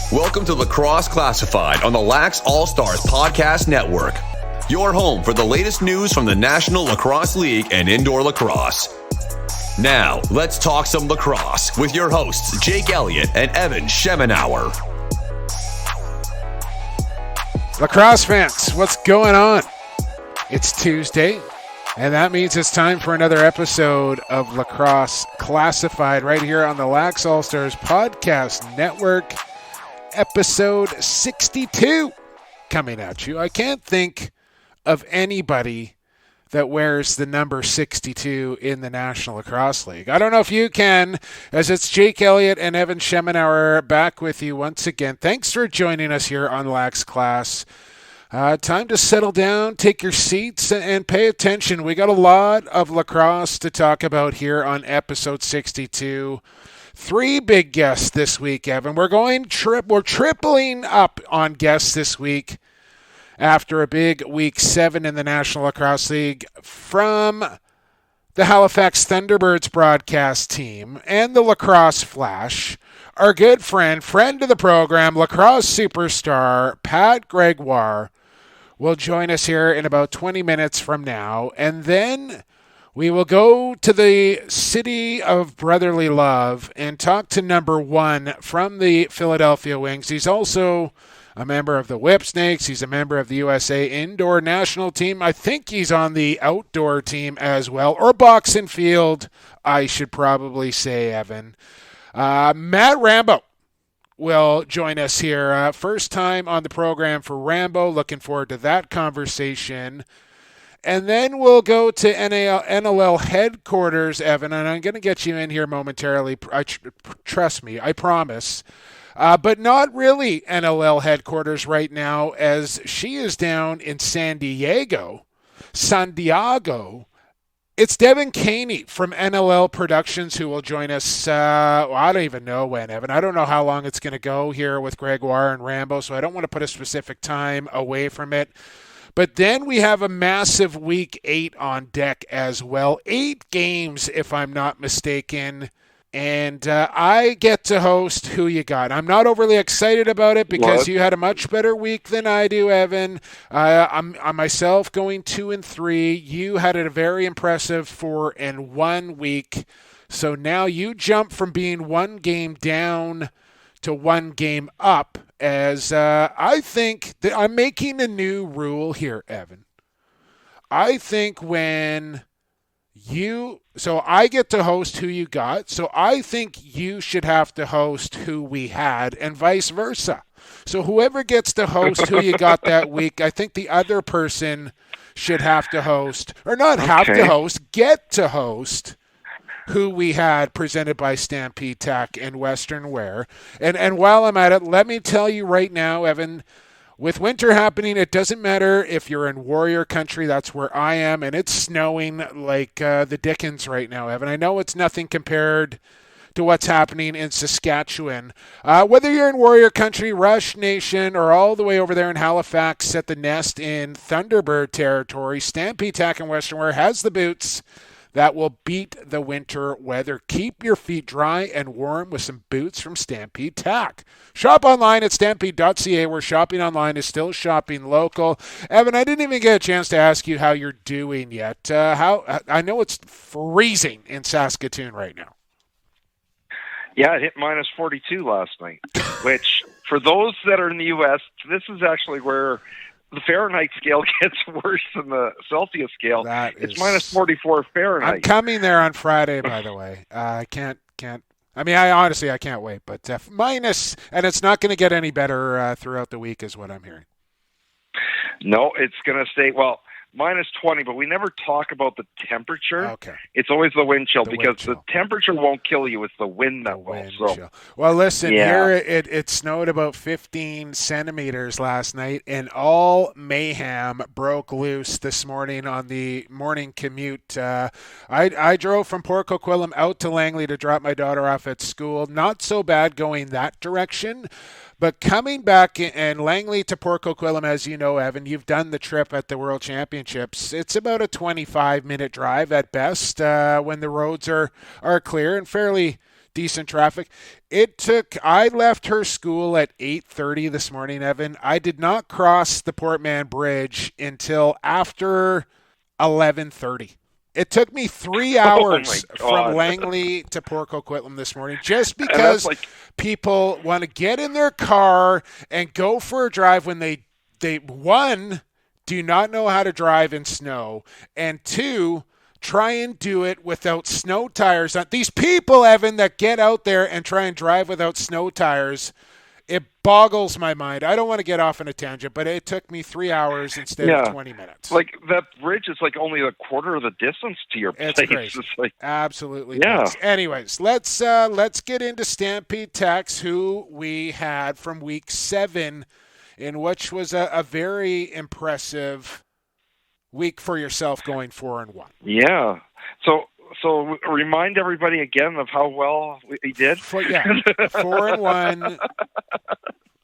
Welcome to Lacrosse Classified on the Lax All-Stars Podcast Network. Your home for the latest news from the National Lacrosse League and indoor lacrosse. Now, let's talk some lacrosse with your hosts, Jake Elliott and Evan Schemenauer. Lacrosse fans, what's going on? It's Tuesday, and that means it's time for another episode of Lacrosse Classified right here on the Lax All-Stars Podcast Network. Episode 62 coming at you. I can't think of anybody that wears the number 62 in the National Lacrosse League. I don't know if you can, as it's Jake Elliott and Evan Schemenauer back with you once again. Thanks for joining us here on Lax Class. Time to settle down, take your seats, and pay attention. We got a lot of lacrosse to talk about here on episode 62. Three big guests this week, Evan. We're tripling up on guests this week after a big week 7 in the National Lacrosse League from the Halifax Thunderbirds broadcast team and the Lacrosse Flash. Our good friend of the program, lacrosse superstar Pat Gregoire, will join us here in about 20 minutes from now, and then we will go to the city of brotherly love and talk to number 1 from the Philadelphia Wings. He's also a member of the Whipsnakes. He's a member of the USA indoor national team. I think he's on the outdoor team as well, or box and field, I should probably say, Evan. Matt Rambo will join us here. First time on the program for Rambo. Looking forward to that conversation. And then we'll go to NLL headquarters, Evan, and I'm going to get you in here momentarily. Trust me, I promise. But not really NLL headquarters right now, as she is down in San Diego. It's Devon Keaney from NLL Productions who will join us. I don't even know when, Evan. I don't know how long it's going to go here with Gregoire and Rambo, so I don't want to put a specific time away from it. But then we have a massive week 8 on deck as well. 8 games, if I'm not mistaken. And I get to host Who You Got. I'm not overly excited about it because you had a much better week than I do, Evan. I'm myself going 2-3. You had a very impressive 4-1 week. So now you jump from being 1 game down to 1 game up, as I think that I'm making a new rule here, Evan. I think so I get to host Who You Got, so I think you should have to host Who We Had, and vice versa. So whoever gets to host Who You Got that week, I think the other person should have to host, or not have to host, get to host Who We Had, presented by Stampede Tack and Western Wear. And while I'm at it, let me tell you right now, Evan, with winter happening, it doesn't matter if you're in Warrior Country. That's where I am, and it's snowing like the Dickens right now, Evan. I know it's nothing compared to what's happening in Saskatchewan. Whether you're in Warrior Country, Rush Nation, or all the way over there in Halifax at the Nest in Thunderbird territory, Stampede Tack and Western Wear has the boots that will beat the winter weather. Keep your feet dry and warm with some boots from Stampede Tack. Shop online at stampede.ca, where shopping online is still shopping local. Evan, I didn't even get a chance to ask you how you're doing yet. I know it's freezing in Saskatoon right now. Yeah, it hit minus 42 last night, which for those that are in the U.S., this is actually where the Fahrenheit scale gets worse than the Celsius scale. It's minus 44 Fahrenheit. I'm coming there on Friday, by the way. I can't. I mean, I can't wait. But minus, and it's not going to get any better throughout the week, is what I'm hearing. No, it's going to stay, minus 20, but we never talk about the temperature. Okay. It's always the wind chill, because the temperature won't kill you. It's the wind that will. So. Well, listen, here it snowed about 15 centimeters last night, and all mayhem broke loose this morning on the morning commute. I drove from Port Coquitlam out to Langley to drop my daughter off at school. Not so bad going that direction. But coming back in Langley to Port Coquitlam, as you know, Evan, you've done the trip at the World Championships. It's about a 25-minute drive at best when the roads are clear, and fairly decent traffic. I left her school at 8:30 this morning, Evan. I did not cross the Port Mann Bridge until after 11:30. It took me 3 hours from Langley to Port Coquitlam this morning just because people want to get in their car and go for a drive when they one, do not know how to drive in snow, and two, try and do it without snow tires on. These people, Evan, that get out there and try and drive without snow tires, it boggles my mind. I don't want to get off on a tangent, but it took me 3 hours instead of 20 minutes. Like, that bridge is like only a quarter of the distance to your place. It's crazy. It's like, absolutely. Yeah. Crazy. Anyways, let's get into Stampede Tex, who we had from week 7, in which was a very impressive week for yourself, going 4-1. Yeah. So remind everybody again of how well we did. 4-1.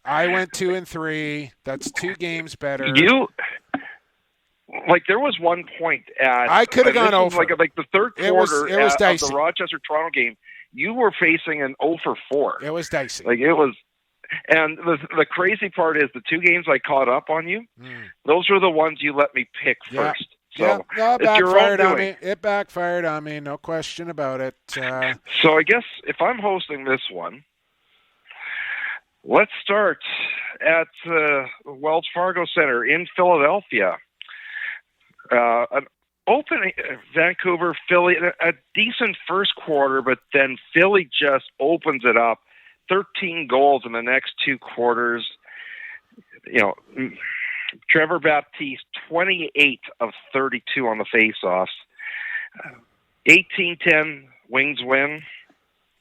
I went 2-3. That's 2 games better. There was one point at I could have gone over. Like the third quarter it was of the Rochester Toronto game. You were facing an 0-4. It was dicey. And the crazy part is the 2 games I caught up on you. Those were the ones you let me pick first. So no, it backfired on me. No question about it. So I guess if I'm hosting this one, let's start at Wells Fargo Center in Philadelphia. An open Vancouver, Philly, a decent first quarter, but then Philly just opens it up. 13 goals in the next 2 quarters. Trevor Baptiste, 28 of 32 on the faceoffs. 18-10 Wings win.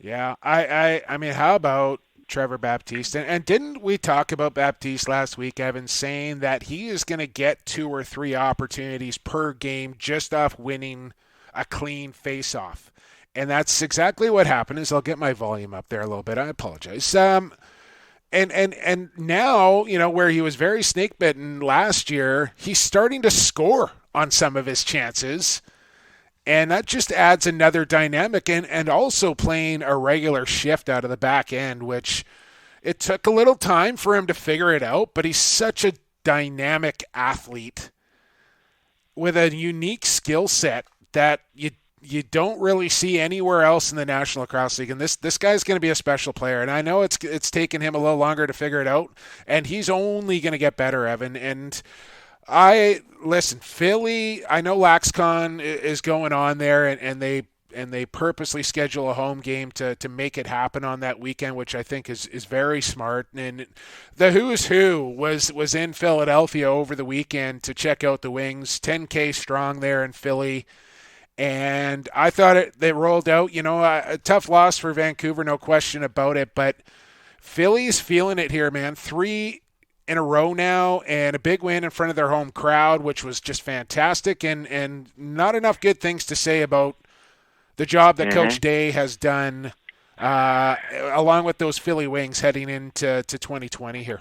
Yeah, I mean, how about Trevor Baptiste? And didn't we talk about Baptiste last week, Evan, saying that he is going to get 2 or 3 opportunities per game just off winning a clean faceoff? And that's exactly what happened. I'll get my volume up there a little bit. I apologize. And now, where he was very snake bitten last year, he's starting to score on some of his chances. And that just adds another dynamic, and also playing a regular shift out of the back end, which it took a little time for him to figure it out, but he's such a dynamic athlete with a unique skill set that you don't really see anywhere else in the National Lacrosse League. And this guy's going to be a special player. And I know it's taken him a little longer to figure it out, and he's only going to get better, Evan. And Philly, I know LaxCon is going on there, and they purposely schedule a home game to make it happen on that weekend, which I think is very smart. And the who's who was in Philadelphia over the weekend to check out the Wings, 10K strong there in Philly. And I thought they rolled out, a tough loss for Vancouver, no question about it. But Philly's feeling it here, man. 3 in a row now, and a big win in front of their home crowd, which was just fantastic. And not enough good things to say about the job that Coach Day has done, along with those Philly Wings heading into 2020 here.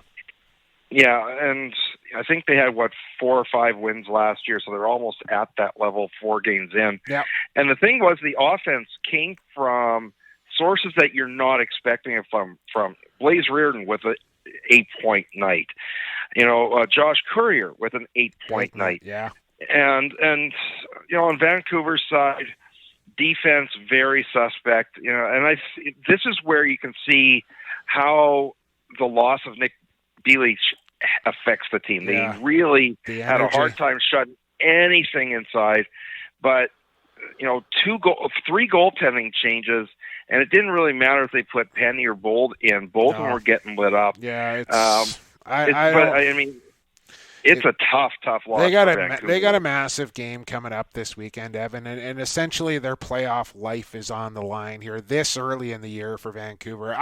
Yeah, and I think they had, 4 or 5 wins last year, so they're almost at that level 4 games in. Yeah. And the thing was, the offense came from sources that you're not expecting it from Blaze Reardon with an 8-point night. Josh Courier with an 8-point night. Yeah. And on Vancouver's side, defense very suspect. And this is where you can see how the loss of Nick Belich affects the team. Yeah. They really had a hard time shutting anything inside. But 3 goaltending changes, and it didn't really matter if they put Penny or Bold in. Both of them were getting lit up. Yeah, it's a tough loss. They got a massive game coming up this weekend, Evan, and essentially their playoff life is on the line here this early in the year for Vancouver.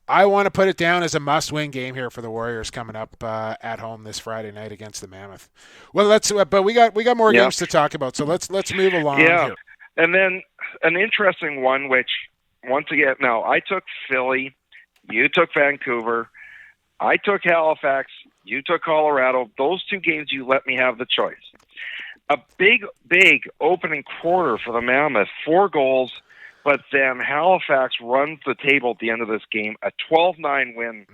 I want to put it down as a must-win game here for the Warriors coming up at home this Friday night against the Mammoth. Well, but we got more games to talk about, so let's move along here. And then an interesting one, which once again, now I took Philly, you took Vancouver, I took Halifax, you took Colorado. Those 2 games you let me have the choice. A big opening quarter for the Mammoth, 4 goals, But then Halifax runs the table at the end of this game, a 12-9 win.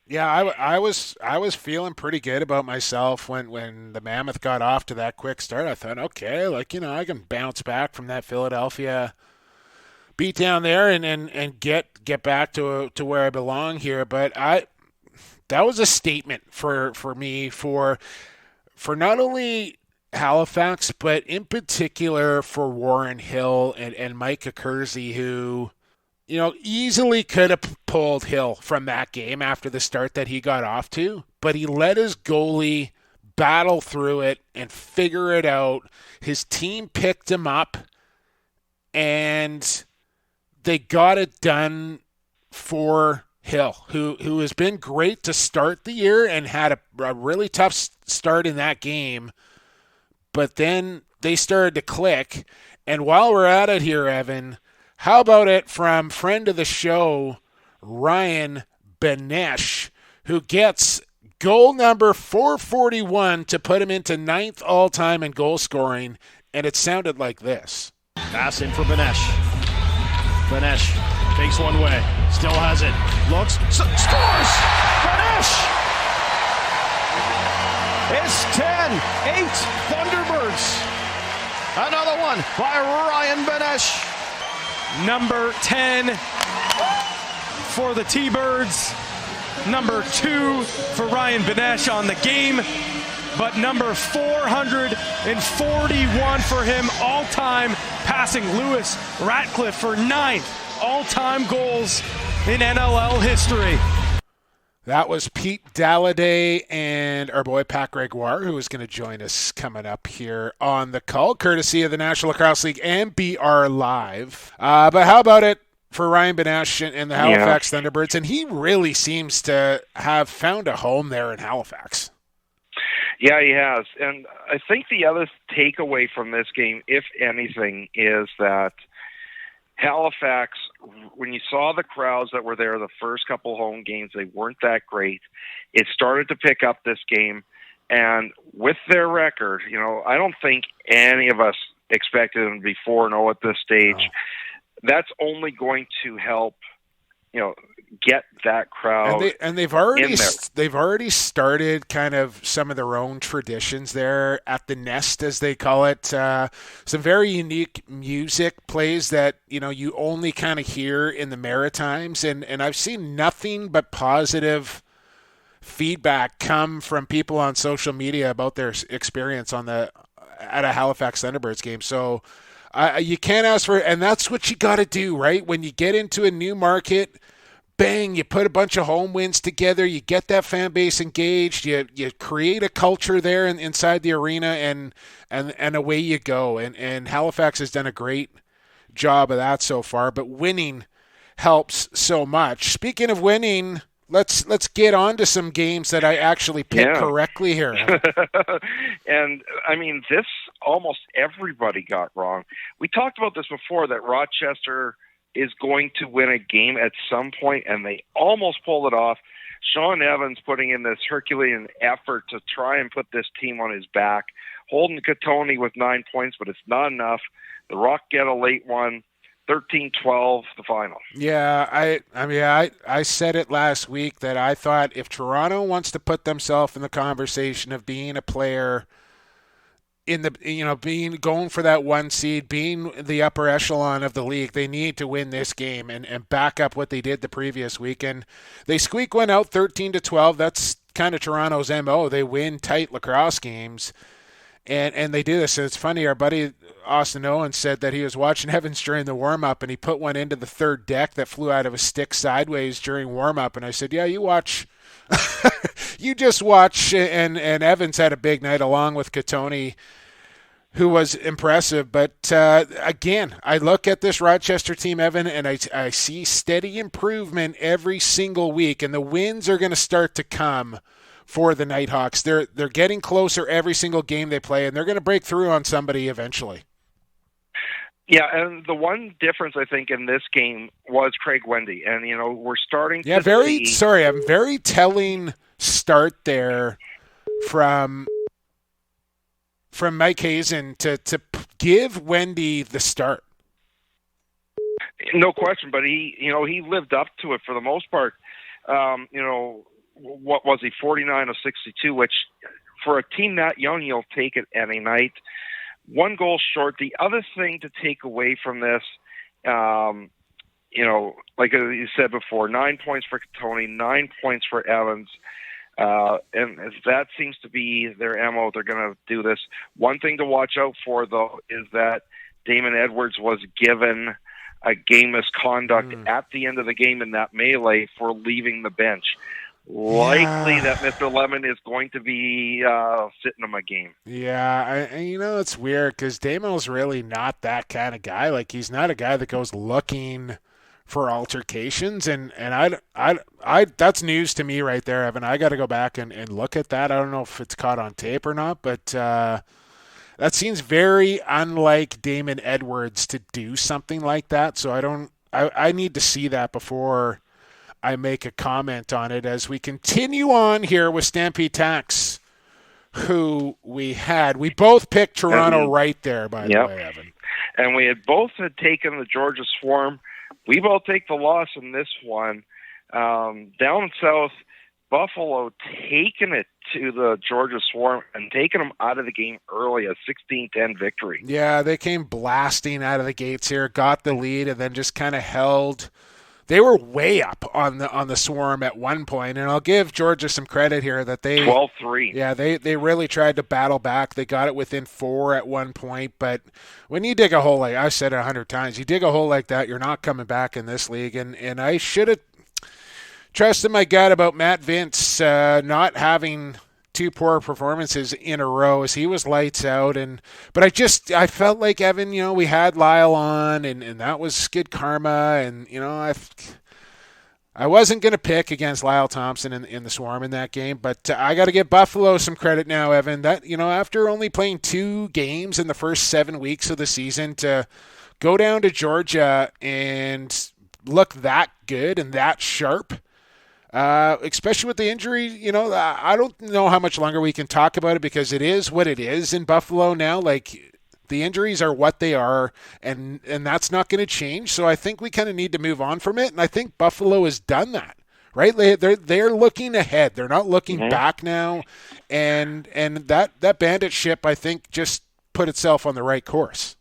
Yeah, I was feeling pretty good about myself when the Mammoth got off to that quick start. I thought, okay, I can bounce back from that Philadelphia beat down there and get back to where I belong here. But that was a statement for me for not only Halifax, but in particular for Warren Hill and Micah Kersey, who easily could have pulled Hill from that game after the start that he got off to, but he let his goalie battle through it and figure it out. His team picked him up, and they got it done for Hill, who has been great to start the year and had a really tough start in that game, but then they started to click. And while we're at it here, Evan, how about it from friend of the show, Ryan Benesh, who gets goal number 441 to put him into 9th all-time in goal scoring, and it sounded like this. Pass in for Benesh. Benesh takes one way, still has it, looks, scores! Benesh! It's 10-8 Thunderbirds. Another one by Ryan Benesh. Number 10 for the T-Birds. Number 2 for Ryan Benesh on the game. But number 441 for him all-time, passing Lewis Ratcliffe for 9th all-time goals in NLL history. That was Pete Dalladay and our boy Pat Gregoire, who is going to join us coming up here on the call, courtesy of the National Lacrosse League and BR Live. But how about it for Ryan Benesh and the Halifax Thunderbirds? And he really seems to have found a home there in Halifax. Yeah, he has. And I think the other takeaway from this game, if anything, is that Halifax, when you saw the crowds that were there the first couple home games, they weren't that great. It started to pick up this game. And with their record, I don't think any of us expected them to be 4-0 at this stage. No. That's only going to help, get that crowd. And they've already started kind of some of their own traditions there at the Nest, as they call it. Some very unique music plays that you only kind of hear in the Maritimes, and I've seen nothing but positive feedback come from people on social media about their experience at a Halifax Thunderbirds game. So you can't ask for, and that's what you got to do, right? When you get into a new market, bang, you put a bunch of home wins together, you get that fan base engaged, you create a culture there inside the arena, and away you go. And Halifax has done a great job of that so far, but winning helps so much. Speaking of winning, let's get on to some games that I actually picked correctly here. And, this almost everybody got wrong. We talked about this before, that Rochester is going to win a game at some point, and they almost pulled it off. Sean Evans putting in this Herculean effort to try and put this team on his back. Holden Katoni with 9 points, but it's not enough. The Rock get a late one, 13-12, the final. Yeah, I said it last week that I thought if Toronto wants to put themselves in the conversation of being a player in the, going for that 1 seed, being the upper echelon of the league, they need to win this game and back up what they did the previous week. And they squeak one out 13-12. That's kind of Toronto's MO. They win tight lacrosse games. And they do this. And it's funny, our buddy Austin Owen said that he was watching Evans during the warm-up, and he put one into the third deck that flew out of his stick sideways during warm-up. And I said, yeah, you watch. You just watch. And Evans had a big night along with Katoni, who was impressive. But again, I look at this Rochester team, Evan, and I see steady improvement every single week. And the wins are going to start to come for the Nighthawks. They're getting closer every single game they play, and they're going to break through on somebody eventually. Yeah, and the one difference I think in this game was Craig Wendy, and we're starting to see... a very telling start there from Mike Hazen to give Wendy the start. No question, but he lived up to it for the most part. What was he, 49 of 62, which for a team that young, you'll take it any night. 1 goal short. The other thing to take away from this, like you said before, 9 points for Tony, 9 points for Evans. And as that seems to be their MO, they're going to do this. One thing to watch out for, though, is that Damon Edwards was given a game misconduct at the end of the game in that melee for leaving the bench. Likely that Mr. Lemon is going to be sitting him a game. Yeah, it's weird because Damon's really not that kind of guy. Like, he's not a guy that goes looking for altercations, and I that's news to me right there, Evan. I got to go back and look at that. I don't know if it's caught on tape or not, but that seems very unlike Damon Edwards to do something like that. So I need to see that before I make a comment on it as we continue on here with Stampede Tax, who we both picked Toronto right there, by the way, Evan. And we had both taken the Georgia Swarm. We both take the loss in this one. Down south, Buffalo taking it to the Georgia Swarm and taking them out of the game early, a 16-10 victory. Yeah, they came blasting out of the gates here, got the lead, and then just kind of held. They were way up on the Swarm at one point, and I'll give Georgia some credit here that they 12-3. Yeah, they really tried to battle back. They got it within 4 at one point, but when you dig a hole like I've said it 100 times, you dig a hole like that, you're not coming back in this league. And I should have trusted my gut about Matt Vince not having 2 poor performances in a row as he was lights out. But I felt like, Evan, we had Lyle on and that was good karma. And, I wasn't going to pick against Lyle Thompson in the Swarm in that game, but I got to give Buffalo some credit now, Evan, that, after only playing 2 games in the first 7 weeks of the season, to go down to Georgia and look that good and that sharp. Especially with the injury, I don't know how much longer we can talk about it because it is what it is in Buffalo now. Like, the injuries are what they are, and that's not going to change. So I think we kind of need to move on from it, and I think Buffalo has done that, right? They're looking ahead. They're not looking back now, and that bandit ship, I think, just put itself on the right course.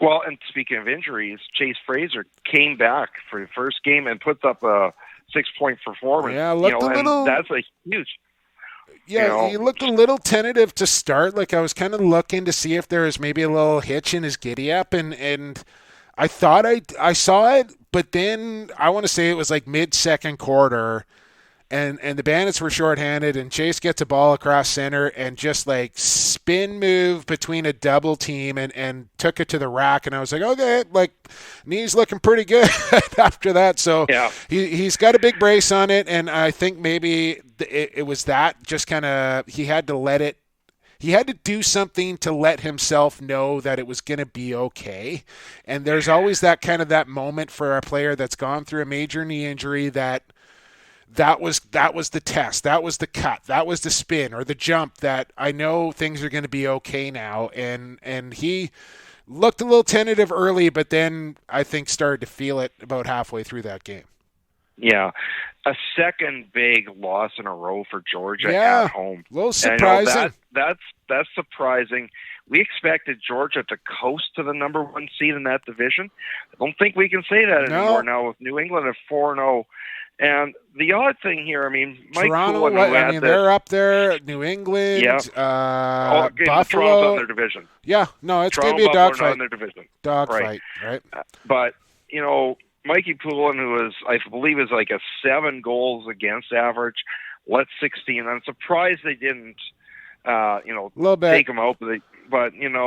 Well, and speaking of injuries, Chase Fraser came back for the first game and puts up a 6-point performance. Yeah, looked a little. That's a huge. Yeah, he looked a little tentative to start. Like, I was kind of looking to see if there was maybe a little hitch in his giddy up, and I thought I saw it, but then I want to say it was like mid-second quarter, and the Bandits were shorthanded, and Chase gets a ball across center and just like spin move between a double team and took it to the rack, and I was like, okay, like, knee's looking pretty good after that. So yeah. He's got a big brace on it, and I think maybe it was that just kind of he had to do something to let himself know that it was going to be okay. And there's always that moment for a player that's gone through a major knee injury that was the test, that was the cut, that was the spin or the jump that I know things are going to be okay now. And he looked a little tentative early, but then I think started to feel it about halfway through that game. Yeah. A second big loss in a row for Georgia at home. A little surprising. That's surprising. We expected Georgia to coast to the number 1 seed in that division. I don't think we can say that anymore now with New England at 4-0. And the odd thing here, Mike Toronto, Poulin, they're up there. New England, Buffalo. Toronto's on their division. Yeah, no, it's going to be a dogfight. On their division. Dogfight, right? But, Mikey Poulin, who I believe is like a 7 goals against average, let 16. I'm surprised they didn't, take him out. But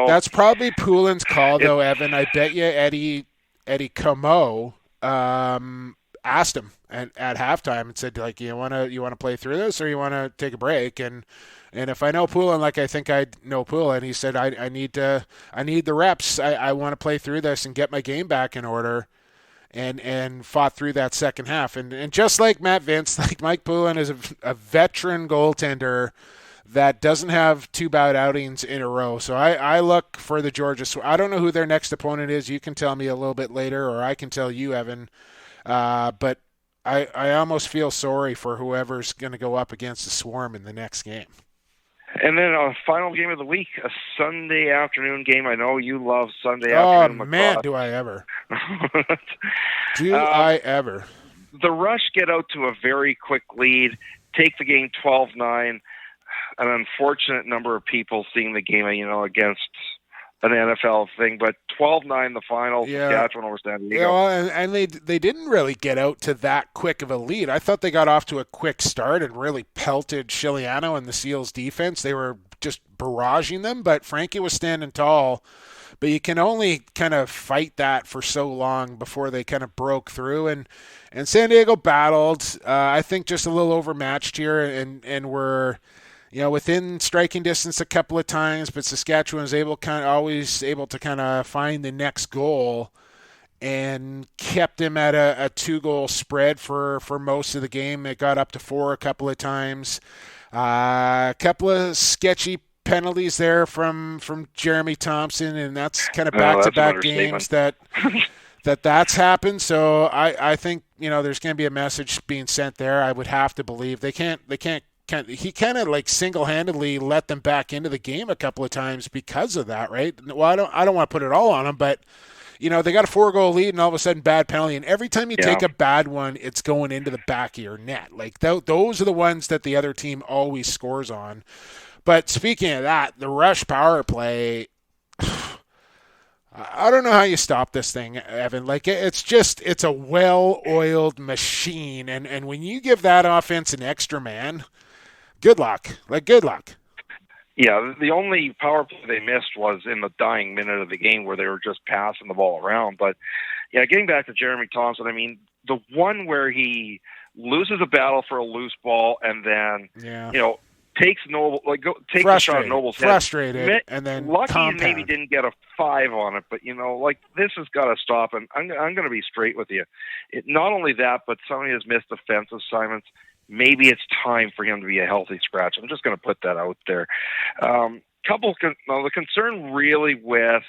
that's probably Poulin's call, though, Evan. I bet you Eddie Como asked him at halftime and said, like, you want to play through this or you want to take a break? And if I know Poulin, like I think I know Poulin, he said, I need the reps. I want to play through this and get my game back in order. And fought through that second half. And just like Matt Vince, like Mike Poulin is a veteran goaltender that doesn't have 2 bad outings in a row. So I look for the Georgia. I don't know who their next opponent is. You can tell me a little bit later, or I can tell you, Evan. But I almost feel sorry for whoever's going to go up against the Swarm in the next game. And then a final game of the week, a Sunday afternoon game. I know you love Sunday afternoon lacrosse. Oh, man, do I ever. I ever. The Rush get out to a very quick lead, take the game 12-9. An unfortunate number of people seeing the game, against an NFL thing, but 12-9 the final, Saskatchewan over San Diego. And they didn't really get out to that quick of a lead. I thought they got off to a quick start and really pelted Chiliano and the Seals defense. They were just barraging them, but Frankie was standing tall. But you can only kind of fight that for so long before they kind of broke through. And San Diego battled, I think, just a little overmatched here, and were within striking distance a couple of times, but Saskatchewan was always able to find the next goal and kept him at a 2-goal spread for most of the game. It got up to 4 a couple of times. A couple of sketchy penalties there from Jeremy Thompson, and that's kind of back-to-back games that's happened. So I think there's going to be a message being sent there. I would have to believe he kind of like single-handedly let them back into the game a couple of times because of that, right? Well, I don't want to put it all on them, but they got a 4-goal lead and all of a sudden bad penalty, and every time you take a bad one, it's going into the back of your net. Like those are the ones that the other team always scores on. But speaking of that, the Rush power play, I don't know how you stop this thing, Evan. Like, it's a well-oiled machine, and when you give that offense an extra man, good luck. Good luck. Yeah, the only power play they missed was in the dying minute of the game where they were just passing the ball around. But, getting back to Jeremy Thompson, the one where he loses a battle for a loose ball and then, takes a shot at Noble's head. Frustrated, and then lucky compound. Maybe didn't get a 5 on it, but this has got to stop. And I'm going to be straight with you. Not only that, but somebody has missed defensive assignments. Maybe it's time for him to be a healthy scratch. I'm just going to put that out there. The concern really with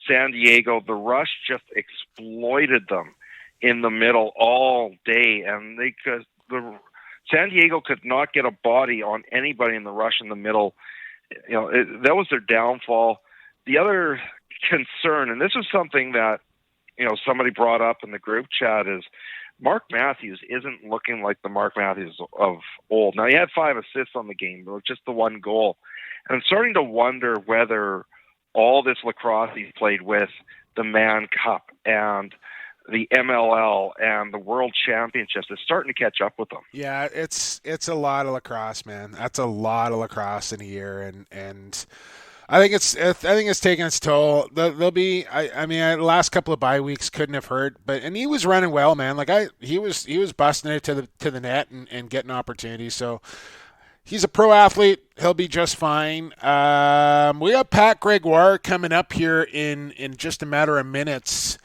San Diego, the Rush just exploited them in the middle all day, and San Diego could not get a body on anybody in the Rush in the middle. That was their downfall. The other concern, and this is something that somebody brought up in the group chat, is Mark Matthews isn't looking like the Mark Matthews of old. Now, he had 5 assists on the game, but just the 1 goal. And I'm starting to wonder whether all this lacrosse he's played with, the Mann Cup and the MLL and the World Championships, is starting to catch up with them. Yeah, it's a lot of lacrosse, man. That's a lot of lacrosse in a year, and I think it's taking its toll. There'll be, the last couple of bye weeks couldn't have hurt, and he was running well, man. He was busting it to the net and getting opportunities. So he's a pro athlete. He'll be just fine. We got Pat Gregoire coming up here in just a matter of minutes.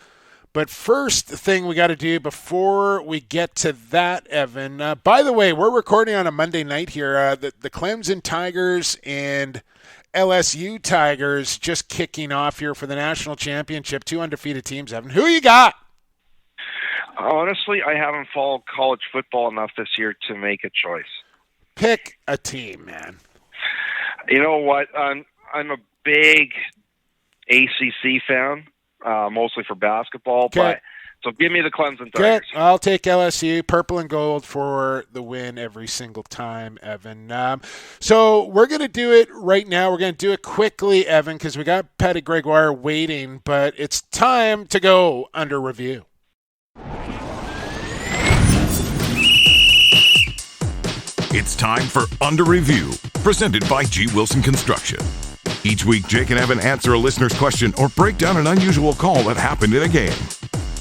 But first thing we got to do before we get to that, Evan, by the way, we're recording on a Monday night here. The Clemson Tigers and LSU Tigers just kicking off here for the national championship. 2 undefeated teams, Evan. Who you got? Honestly, I haven't followed college football enough this year to make a choice. Pick a team, man. You know what? I'm a big ACC fan. Mostly for basketball, but so give me the Clemson Tigers. Good. I'll take LSU, purple and gold for the win every single time, Evan. So we're going to do it right now. We're going to do it quickly, Evan, because we got Pat Gregoire waiting, but it's time to go under review. It's time for Under Review, presented by G. Wilson Construction. Each week, Jake and Evan answer a listener's question or break down an unusual call that happened in a game.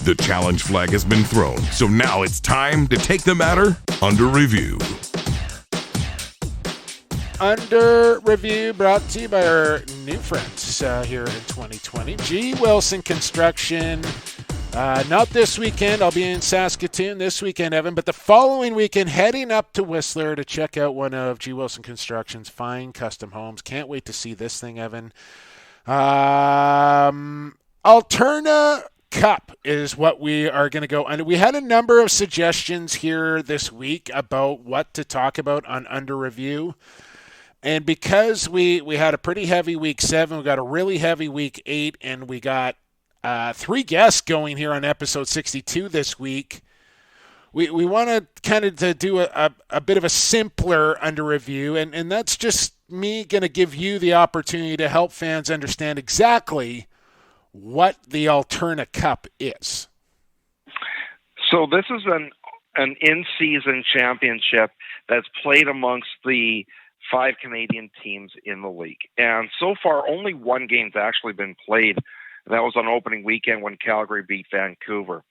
The challenge flag has been thrown, so now it's time to take the matter under review. Under Review, brought to you by our new friends here in 2020. G. Wilson Construction. Not this weekend. I'll be in Saskatoon this weekend, Evan, but the following weekend, heading up to Whistler to check out one of G. Wilson Construction's fine custom homes. Can't wait to see this thing, Evan. Alterna Cup is what we are going to go under. We had a number of suggestions here this week about what to talk about on Under Review. And because we had a pretty heavy week 7, we got a really heavy week 8, and we got 3 guests going here on episode 62 this week. We want to kind of to do a bit of a simpler Under Review, and that's just me going to give you the opportunity to help fans understand exactly what the Alterna Cup is. So this is an in-season championship that's played amongst the 5 Canadian teams in the league. And so far, only one game's actually been played. That was on opening weekend when Calgary beat Vancouver.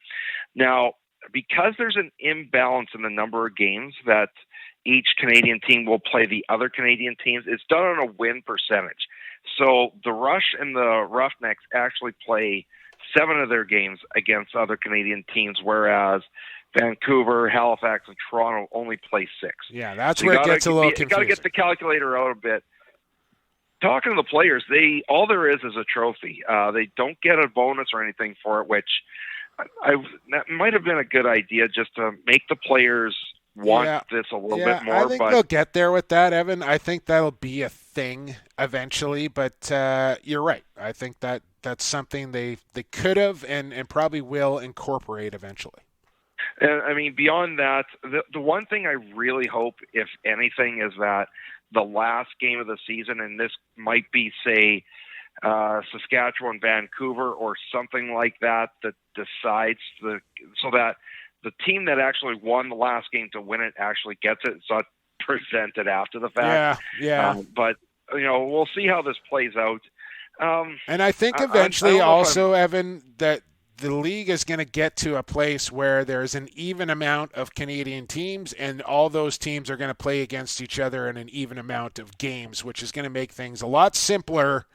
Now, because there's an imbalance in the number of games that each Canadian team will play the other Canadian teams, it's done on a win percentage. So the Rush and the Roughnecks actually play 7 of their games against other Canadian teams, whereas Vancouver, Halifax, and Toronto only play 6. Yeah, that's where it gets a little confusing. You got to get the calculator out a bit. Talking to the players, all there is a trophy. They don't get a bonus or anything for it, which that might have been a good idea just to make the players want this a little bit more. I think they'll get there with that, Evan. I think that'll be a thing eventually, but you're right. I think that's something they could have and probably will incorporate eventually. And I mean, beyond that, the one thing I really hope, if anything, is that the last game of the season, and this might be, say, Saskatchewan, Vancouver, or something like that decides so that the team that actually won the last game to win it actually gets it. It's not presented after the fact. Yeah. But we'll see how this plays out. And I think eventually Evan, that the league is going to get to a place where there's an even amount of Canadian teams, and all those teams are going to play against each other in an even amount of games, which is going to make things a lot simpler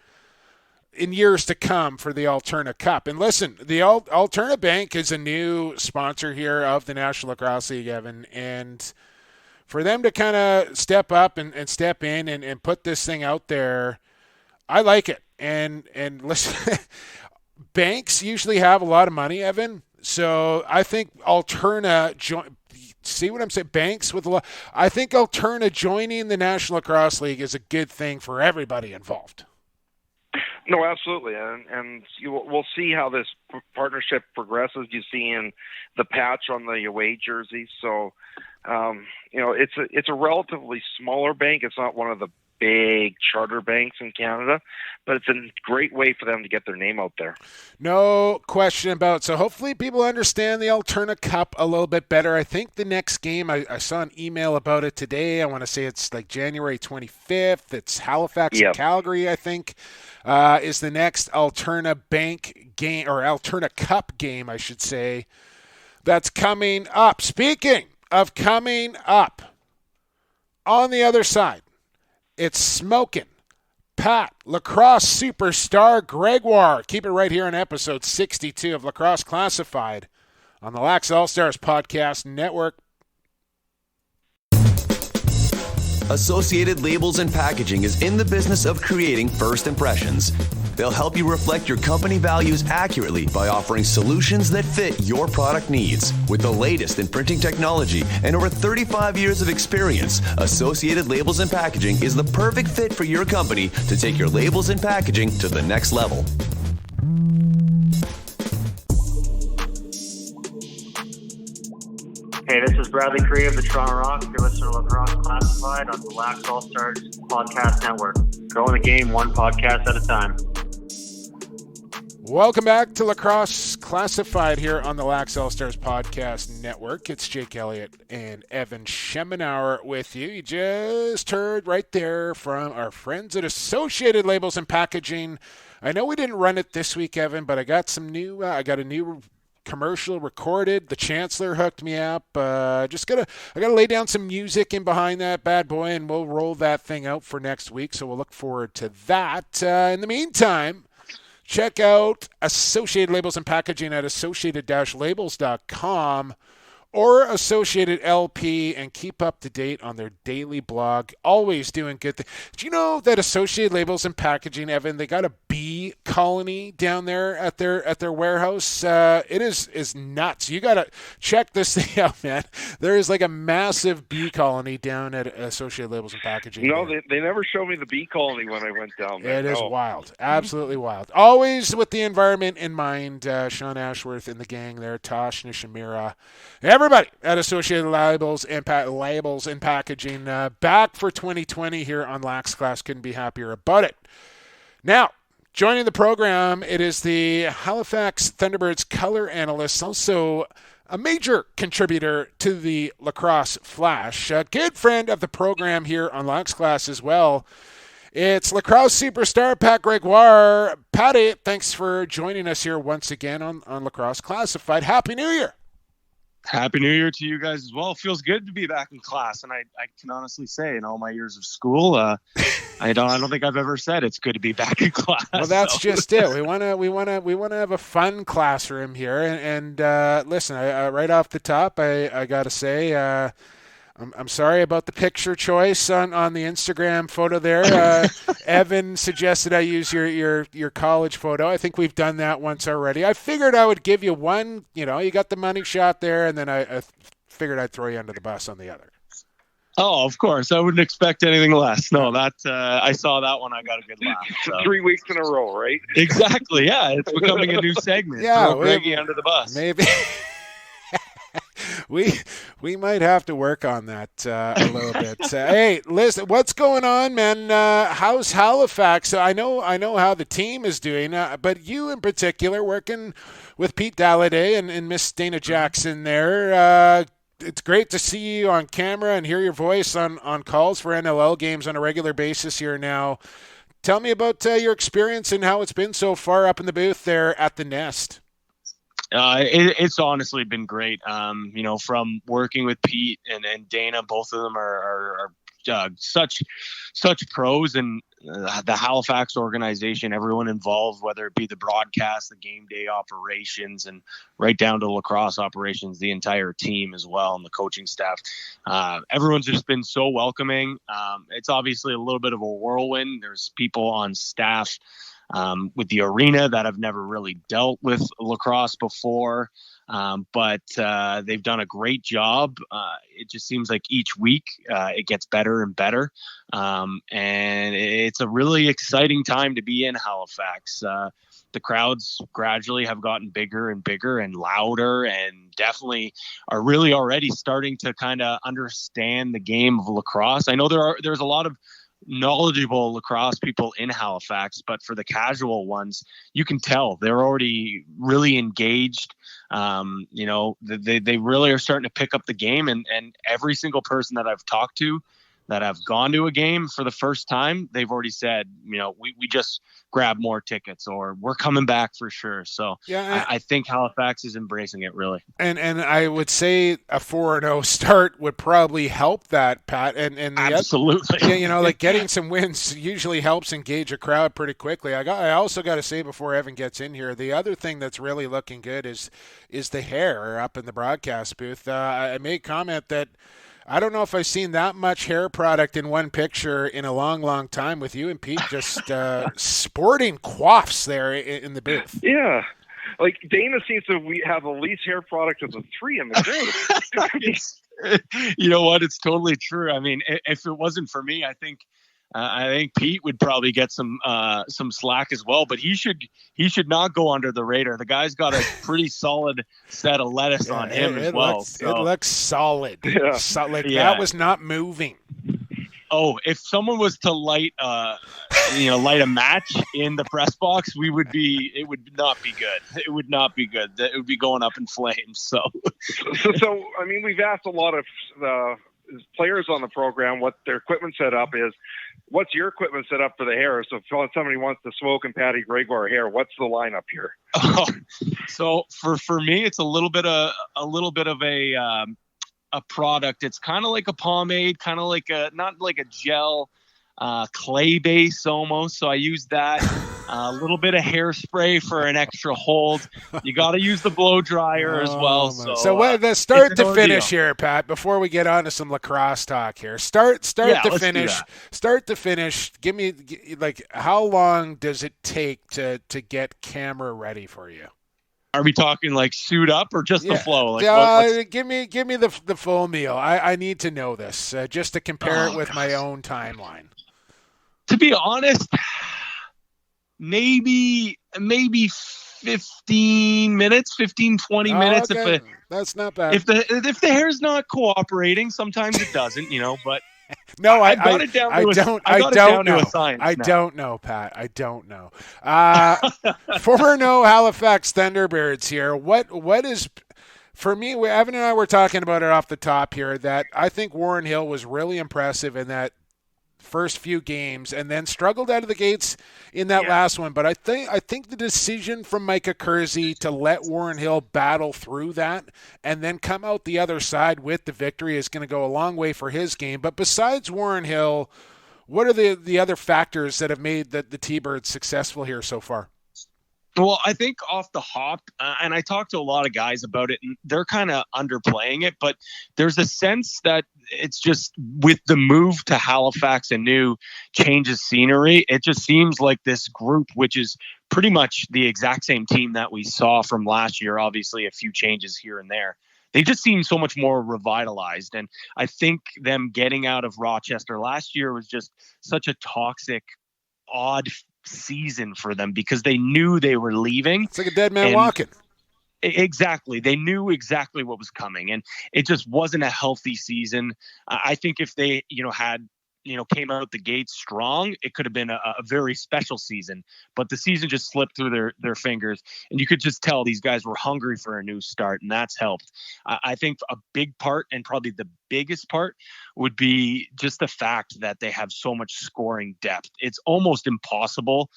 in years to come for the Alterna Cup. And listen, the Alterna Bank is a new sponsor here of the National Lacrosse League, Evan, and for them to kind of step up and step in and put this thing out there, I like it. And listen, banks usually have a lot of money, Evan, so I think Alterna see what I'm saying? Banks with a lot. I think Alterna joining the National Lacrosse League is a good thing for everybody involved. No, absolutely, and we'll see how this partnership progresses. You see in the patch on the away jerseys, so it's a relatively smaller bank. It's not one of the big charter banks in Canada, but it's a great way for them to get their name out there. No question about it. So hopefully people understand the Alterna Cup a little bit better. I think the next game, I saw an email about it today. I want to say it's like January 25th. It's Halifax and Calgary, I think, is the next Alterna Bank game, or Alterna Cup game, I should say, that's coming up. Speaking of coming up, on the other side, it's Smokin Pat Lacrosse superstar Gregoire. Keep it right here on episode 62 of Lacrosse Classified on the Lax All-Stars Podcast Network. Associated Labels and Packaging is in the business of creating first impressions. They'll help you reflect your company values accurately by offering solutions that fit your product needs. With the latest in printing technology and over 35 years of experience, Associated Labels and Packaging is the perfect fit for your company to take your labels and packaging to the next level. Hey, this is Bradley Kri of the Toronto Rock. You're listening to Lacrosse Classified on the Lax All-Stars Podcast Network. Growing the game one podcast at a time. Welcome back to Lacrosse Classified here on the Lax All-Stars Podcast Network. It's Jake Elliott and Evan Schemenauer with you. You just heard right there from our friends at Associated Labels and Packaging. I know we didn't run it this week, Evan, but I got some new. I got a new commercial recorded. The Chancellor hooked me up. I gotta lay down some music in behind that bad boy, and we'll roll that thing out for next week. So we'll look forward to that. In the meantime, check out Associated Labels and Packaging at associated-labels.com or Associated LP, and keep up to date on their daily blog. Always doing good things. Do you know that Associated Labels and Packaging, Evan, they got a bee colony down there at their warehouse? It is nuts. You got to check this thing out, man. There is like a massive bee colony down at Associated Labels and Packaging. No, they never showed me the bee colony when I went down there. It is wild. Absolutely wild. Always with the environment in mind. Sean Ashworth and the gang there, Tosh Nishimura, everybody at Associated Labels and Packaging, back for 2020 here on Lax Class. Couldn't be happier about it. Now, joining the program, it is the Halifax Thunderbirds color analyst, also a major contributor to the Lacrosse Flash, a good friend of the program here on Lax Class as well. It's lacrosse superstar Pat Gregoire. Patty, thanks for joining us here once again on Lacrosse Classified. Happy New Year. Happy New Year to you guys as well. It feels good to be back in class, and I can honestly say, in all my years of school, I don't think I've ever said it's good to be back in class. Well, that's just it. We want to have a fun classroom here, and listen, I right off the top, I got to say, I'm sorry about the picture choice on the Instagram photo there. Evan suggested I use your college photo. I think we've done that once already. I figured I would give you one. You got the money shot there, and then I figured I'd throw you under the bus on the other. Oh, of course. I wouldn't expect anything less. No, that I saw that one. I got a good laugh. So. 3 weeks in a row, right? Exactly. Yeah, it's becoming a new segment. Yeah, throw Greggy under the bus. Maybe. We might have to work on that a little bit. Hey, listen, what's going on, man? How's Halifax? I know how the team is doing, but you in particular, working with Pete Dalliday and Miss Dana Jackson there. It's great to see you on camera and hear your voice on calls for NLL games on a regular basis here now. Tell me about your experience and how it's been so far up in the booth there at the Nest. It's honestly been great. From working with Pete and Dana, both of them are such pros, and the Halifax organization, everyone involved, whether it be the broadcast, the game day operations, and right down to lacrosse operations, the entire team as well, and the coaching staff. Everyone's just been so welcoming. It's obviously a little bit of a whirlwind. There's people on staff with the arena that have never really dealt with lacrosse before. But they've done a great job. It just seems like each week it gets better and better. And it's a really exciting time to be in Halifax. The crowds gradually have gotten bigger and bigger and louder, and definitely are really already starting to kind of understand the game of lacrosse. I know there's a lot of knowledgeable lacrosse people in Halifax, but for the casual ones, you can tell they're already really engaged. They really are starting to pick up the game, and every single person that I've talked to that have gone to a game for the first time, they've already said, we just grab more tickets, or we're coming back for sure. So yeah, I think Halifax is embracing it really. And I would say a 4-0 start would probably help that, Pat. And absolutely. Like getting some wins usually helps engage a crowd pretty quickly. I also got to say before Evan gets in here, the other thing that's really looking good is the hair up in the broadcast booth. I made comment that I don't know if I've seen that much hair product in one picture in a long, long time, with you and Pete just sporting coiffs there in the booth. Yeah. Like Dana seems to have the least hair product of the three in the group. You know what? It's totally true. I mean, if it wasn't for me, I think Pete would probably get some slack as well, but he should not go under the radar. The guy's got a pretty solid set of lettuce on him as well. It looks solid. Yeah. That was not moving. Oh, if someone was to light a match in the press box, it would not be good. It would not be good. It would be going up in flames. So I mean, we've asked a lot of players on the program what their equipment setup is. What's your equipment set up for the hair? So if somebody wants to Smokin Pat Gregoire hair, what's the lineup here? So for me, it's a little bit of a product. It's kind of like a pomade, kind of like not like a gel, clay base almost. So I use that. a little bit of hairspray for an extra hold. You got to use the blow dryer as well. So the start to finish here, Pat, before we get on to some lacrosse talk here. Start to finish. Start to finish. Give me, like, how long does it take to get camera ready for you? Are we talking like suit up or just the flow? Like, give me the full meal. I need to know this just to compare it with my own timeline. To be honest, maybe 15 minutes, 15, 20 minutes. Okay. That's not bad. If the hair's not cooperating, sometimes it doesn't, but no, I got it down to a science. I don't know, Pat. I don't know. Former Halifax Thunderbirds here. What is, for me, Evan and I were talking about it off the top here, that I think Warren Hill was really impressive in that first few games and then struggled out of the gates in that last one. But I think the decision from Micah Kersey to let Warren Hill battle through that and then come out the other side with the victory is going to go a long way for his game. But besides Warren Hill, what are the other factors that have made the T-Birds successful here so far? Well, I think off the hop, and I talked to a lot of guys about it, and they're kind of underplaying it, but there's a sense that it's just with the move to Halifax and new changes scenery, it just seems like this group, which is pretty much the exact same team that we saw from last year, obviously a few changes here and there. They just seem so much more revitalized. And I think them getting out of Rochester last year was just such a toxic, odd season for them because they knew they were leaving. It's like a dead man walking. Exactly. They knew exactly what was coming, and it just wasn't a healthy season. I think if they, came out the gate strong, it could have been a very special season, but the season just slipped through their fingers, and you could just tell these guys were hungry for a new start, and that's helped. I think a big part, and probably the biggest part, would be just the fact that they have so much scoring depth. It's almost impossible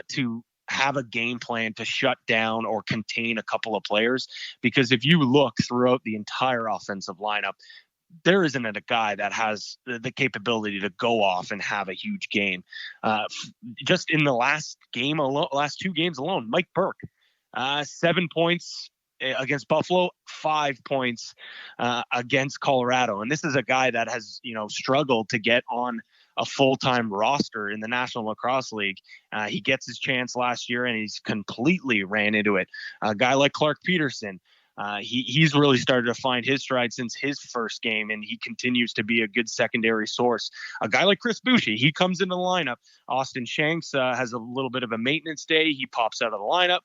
to have a game plan to shut down or contain a couple of players, because if you look throughout the entire offensive lineup, there isn't a guy that has the capability to go off and have a huge game. Just in the last two games alone, Mike Burke, 7 points against Buffalo, 5 points against Colorado. And this is a guy that has, struggled to get on a full-time roster in the National Lacrosse League. He gets his chance last year and he's completely ran into it. A guy like Clark Peterson, he's really started to find his stride since his first game, and he continues to be a good secondary source. A guy like Chris Boucher, he comes into the lineup. Austin Shanks has a little bit of a maintenance day. He pops out of the lineup.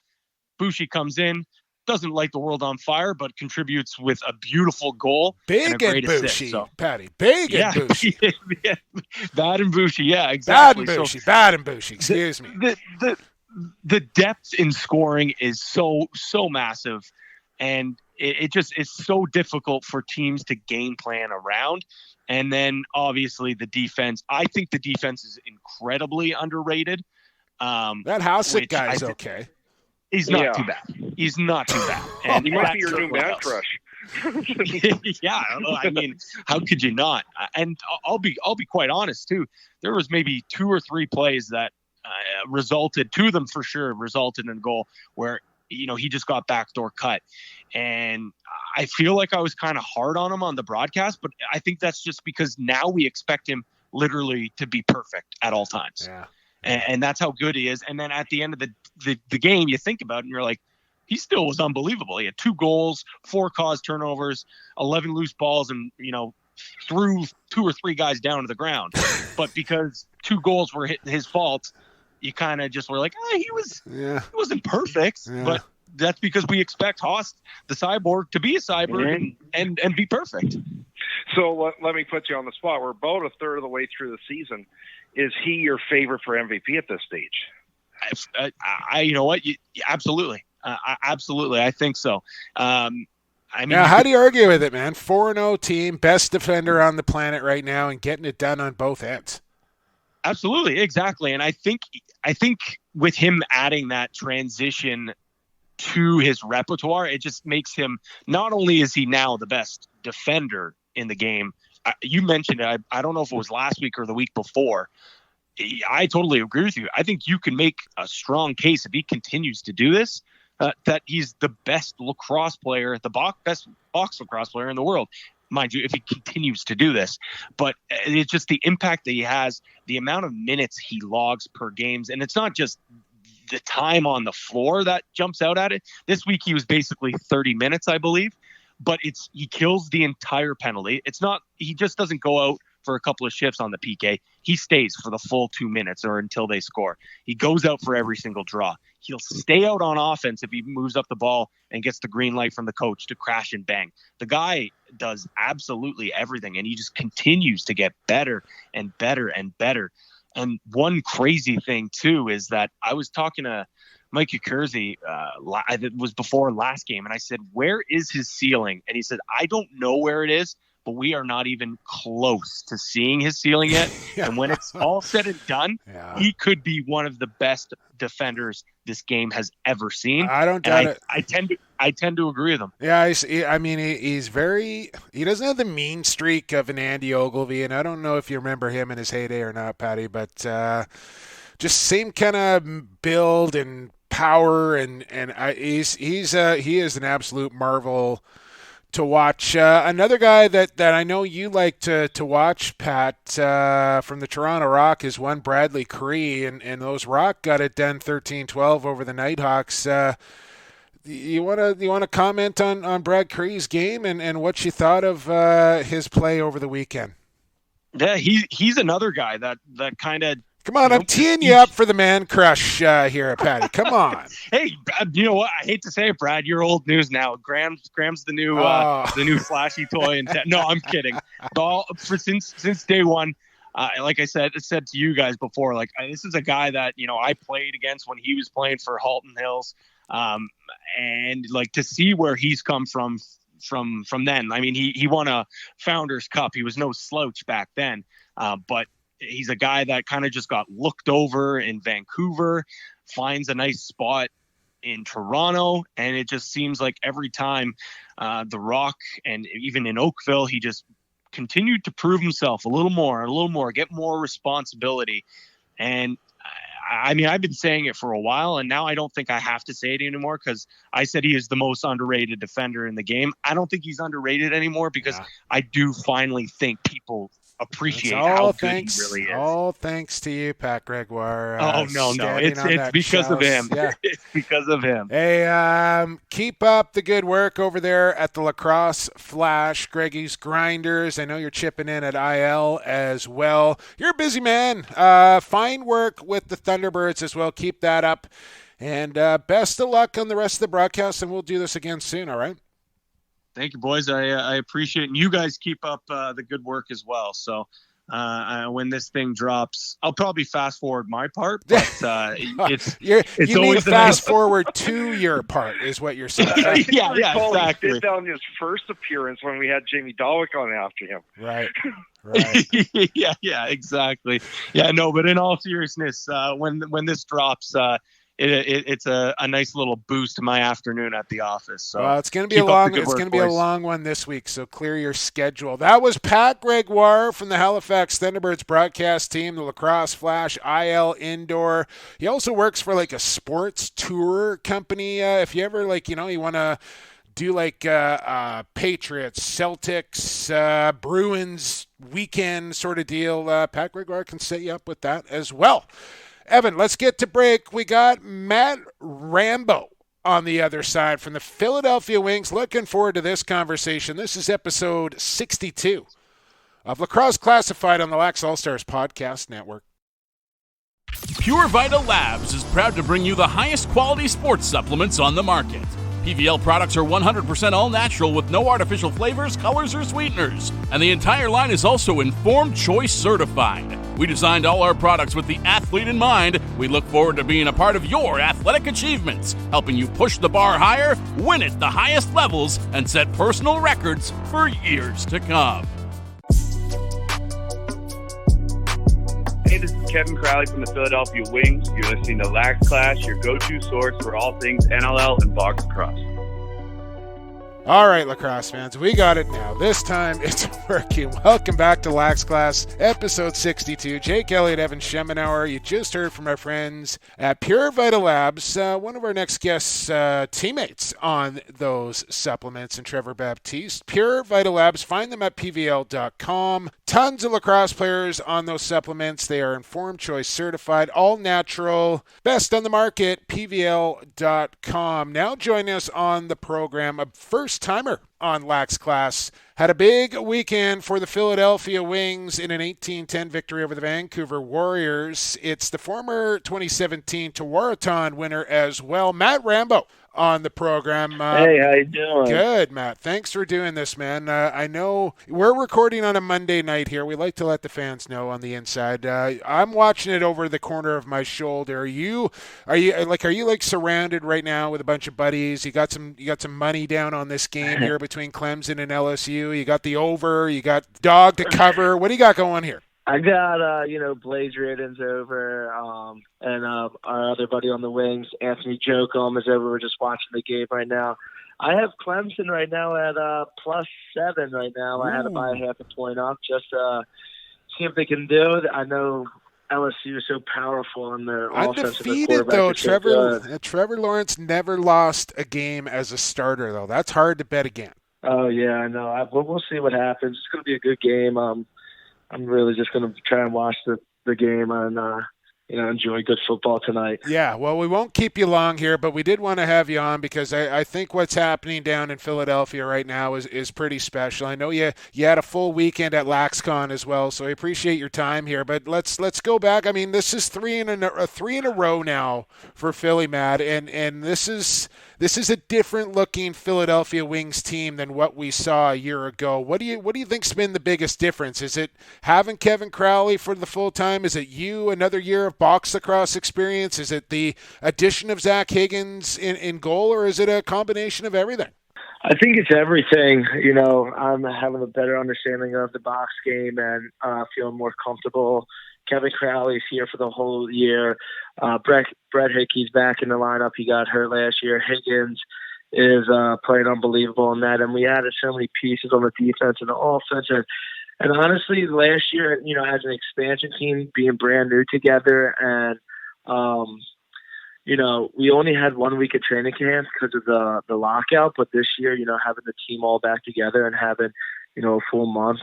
Boucher comes in, doesn't light the world on fire, but contributes with a beautiful goal. Big and Boucher, Patty. Big and Boucher. Bad and Boucher, yeah, exactly. Bad and Boucher, excuse me. The depth in scoring is so massive. And it just is so difficult for teams to game plan around. And then obviously the defense. I think the defense is incredibly underrated. That Hossack guy's okay. He's not too bad. He's not too bad. And he might be your new Matt Rush. Yeah, I mean, how could you not? And I'll be quite honest too. There was maybe 2 or 3 plays that resulted, 2 of them for sure resulted in a goal where he just got backdoor cut. And I feel like I was kind of hard on him on the broadcast, but I think that's just because now we expect him literally to be perfect at all times. Yeah. And that's how good he is. And then at the end of the game, you think about it and you're like, he still was unbelievable. He had 2 goals, 4 caused turnovers, 11 loose balls, and, threw 2 or 3 guys down to the ground. But because 2 goals were his fault, you kind of just were like, he wasn't perfect, but that's because we expect Hoss, the cyborg, to be a cyborg and be perfect. So let me put you on the spot. We're about a third of the way through the season. Is he your favorite for MVP at this stage? You know what? Absolutely. Absolutely. I think so. I mean, now, how do you argue with it, man? 4-0 team, best defender on the planet right now, and getting it done on both ends. Absolutely, exactly. And I think with him adding that transition to his repertoire, it just makes him, not only is he now the best defender in the game, you mentioned it, I don't know if it was last week or the week before, I totally agree with you. I think you can make a strong case if he continues to do this, that he's the best lacrosse player, best box lacrosse player in the world. Mind you, if he continues to do this. But it's just the impact that he has, the amount of minutes he logs per games. And it's not just the time on the floor that jumps out at it. This week he was basically 30 minutes, I believe. But he kills the entire penalty. It's not, he just doesn't go out for a couple of shifts on the PK. He stays for the full 2 minutes or until they score. He goes out for every single draw. He'll stay out on offense if he moves up the ball and gets the green light from the coach to crash and bang. The guy does absolutely everything, and he just continues to get better and better and better. And one crazy thing, too, is that I was talking to Mike Kersey, it was before last game, and I said, where is his ceiling? And he said, I don't know where it is, but we are not even close to seeing his ceiling yet. And when it's all said and done, he could be one of the best defenders this game has ever seen. I don't doubt it. I tend to agree with him. Yeah, he's very. He doesn't have the mean streak of an Andy Ogilvy, and I don't know if you remember him in his heyday or not, Patty. But just same kind of build and power, and he is an absolute marvel to watch. Another guy that I know you like to watch, Pat, from the Toronto Rock is one Bradley Kri, and those Rock got it done 13-12 over the Nighthawks. You want to comment on Brad Kri's game and what you thought of his play over the weekend? Yeah, he's another guy that kind of. Come on, I'm teeing you up for the man crush here, Patty. Come on. Hey, you know what? I hate to say it, Brad. You're old news now. Graham's the new flashy toy. No, I'm kidding. Since day one, like I said to you guys before, this is a guy that I played against when he was playing for Halton Hills, and to see where he's come from then. I mean, he won a Founders Cup. He was no slouch back then, but. He's a guy that kind of just got looked over in Vancouver, finds a nice spot in Toronto, and it just seems like every time the Rock and even in Oakville, he just continued to prove himself a little more, get more responsibility. And I mean, I've been saying it for a while, and now I don't think I have to say it anymore because I said he is the most underrated defender in the game. I don't think he's underrated anymore because I do finally think people appreciate how good he really is. All thanks to you, Pat Gregoire. No. It's because of him. Yeah. It's because of him. Hey, keep up the good work over there at the Lacrosse Flash, Greggy's Grinders. I know you're chipping in at IL as well. You're a busy man. Fine work with the Thunderbirds as well. Keep that up. And best of luck on the rest of the broadcast, and we'll do this again soon, all right? Thank you, boys. I appreciate it. And you guys keep up the good work as well. So when this thing drops, I'll probably fast forward my part, but it's you always need fast forward to your part is what you're saying. yeah, exactly. He did on his first appearance when we had Jamie Dawick on after him. Right. yeah, exactly. Yeah, no, but in all seriousness, when this drops, it's a nice little boost to my afternoon at the office. So it's going to be a long one this week. So clear your schedule. That was Pat Gregoire from the Halifax Thunderbirds broadcast team, the Lacrosse Flash, IL Indoor. He also works for a sports tour company. If you ever you want to do Patriots, Celtics, Bruins weekend sort of deal, Pat Gregoire can set you up with that as well. Evan, let's get to break. We got Matt Rambo on the other side from the Philadelphia Wings. Looking forward to this conversation. This is episode 62 of Lacrosse Classified on the Lax All-Stars Podcast Network. Pure Vita Labs is proud to bring you the highest quality sports supplements on the market. PVL products are 100% all-natural with no artificial flavors, colors, or sweeteners. And the entire line is also Informed Choice certified. We designed all our products with the athlete in mind. We look forward to being a part of your athletic achievements, helping you push the bar higher, win at the highest levels, and set personal records for years to come. Hey, this is Kevin Crowley from the Philadelphia Wings. You're listening to Lax Clash, your go-to source for all things NLL and box lacrosse. All right, lacrosse fans, we got it now. This time it's working. Welcome back to Lax Class, episode 62. Jake Elliott, Evan Schemenauer. You just heard from our friends at Pure Vital Labs, one of our next guests, teammates on those supplements, and Trevor Baptiste. Pure Vital Labs, find them at pvl.com. Tons of lacrosse players on those supplements. They are Informed Choice certified, all natural, best on the market, pvl.com. Now joining us on the program, a first-timer on Lax Class. Had a big weekend for the Philadelphia Wings in an 18-10 victory over the Vancouver Warriors. It's the former 2017 Tewaaraton winner as well, Matt Rambo, on the program. Hey, how you doing? Good, Matt. Thanks for doing this, man. I know we're recording on a Monday night here. We like to let the fans know on the inside. I'm watching it over the corner of my shoulder. Are you surrounded right now with a bunch of buddies? You got some money down on this game here between Clemson and LSU. You got the over. You got dog to cover. What do you got going here? I got, Blaze Riddens over, and our other buddy on the Wings, Anthony Jokum, is over. We're just watching the game right now. I have Clemson right now at +7 right now. I had to buy half a point up just see if they can do it. I know LSU is so powerful in their offense. Undefeated, though. Trevor Lawrence never lost a game as a starter, though. That's hard to bet again. Oh, yeah, I know. We'll see what happens. It's going to be a good game. I'm really just going to try and watch the game and, enjoy good football tonight. Yeah, well, we won't keep you long here, but we did want to have you on because I think what's happening down in Philadelphia right now is pretty special. I know you had a full weekend at LaxCon as well, so I appreciate your time here. But let's go back. I mean, this is three in a row now for Philly, Matt, and this is a different looking Philadelphia Wings team than what we saw a year ago. What do you think's been the biggest difference? Is it having Kevin Crowley for the full time? Is it you, another year of box lacrosse experience? Is it the addition of Zach Higgins in goal, or is it a combination of everything? I think it's everything. I'm having a better understanding of the box game and feeling more comfortable. Kevin Crowley's here for the whole year. Brett Hickey's back in the lineup. He got hurt last year. Higgins is playing unbelievable in that. And we added so many pieces on the defense and the offense. And honestly, last year, as an expansion team, being brand new together, and, we only had 1 week of training camp because of the lockout. But this year, having the team all back together and having, a full month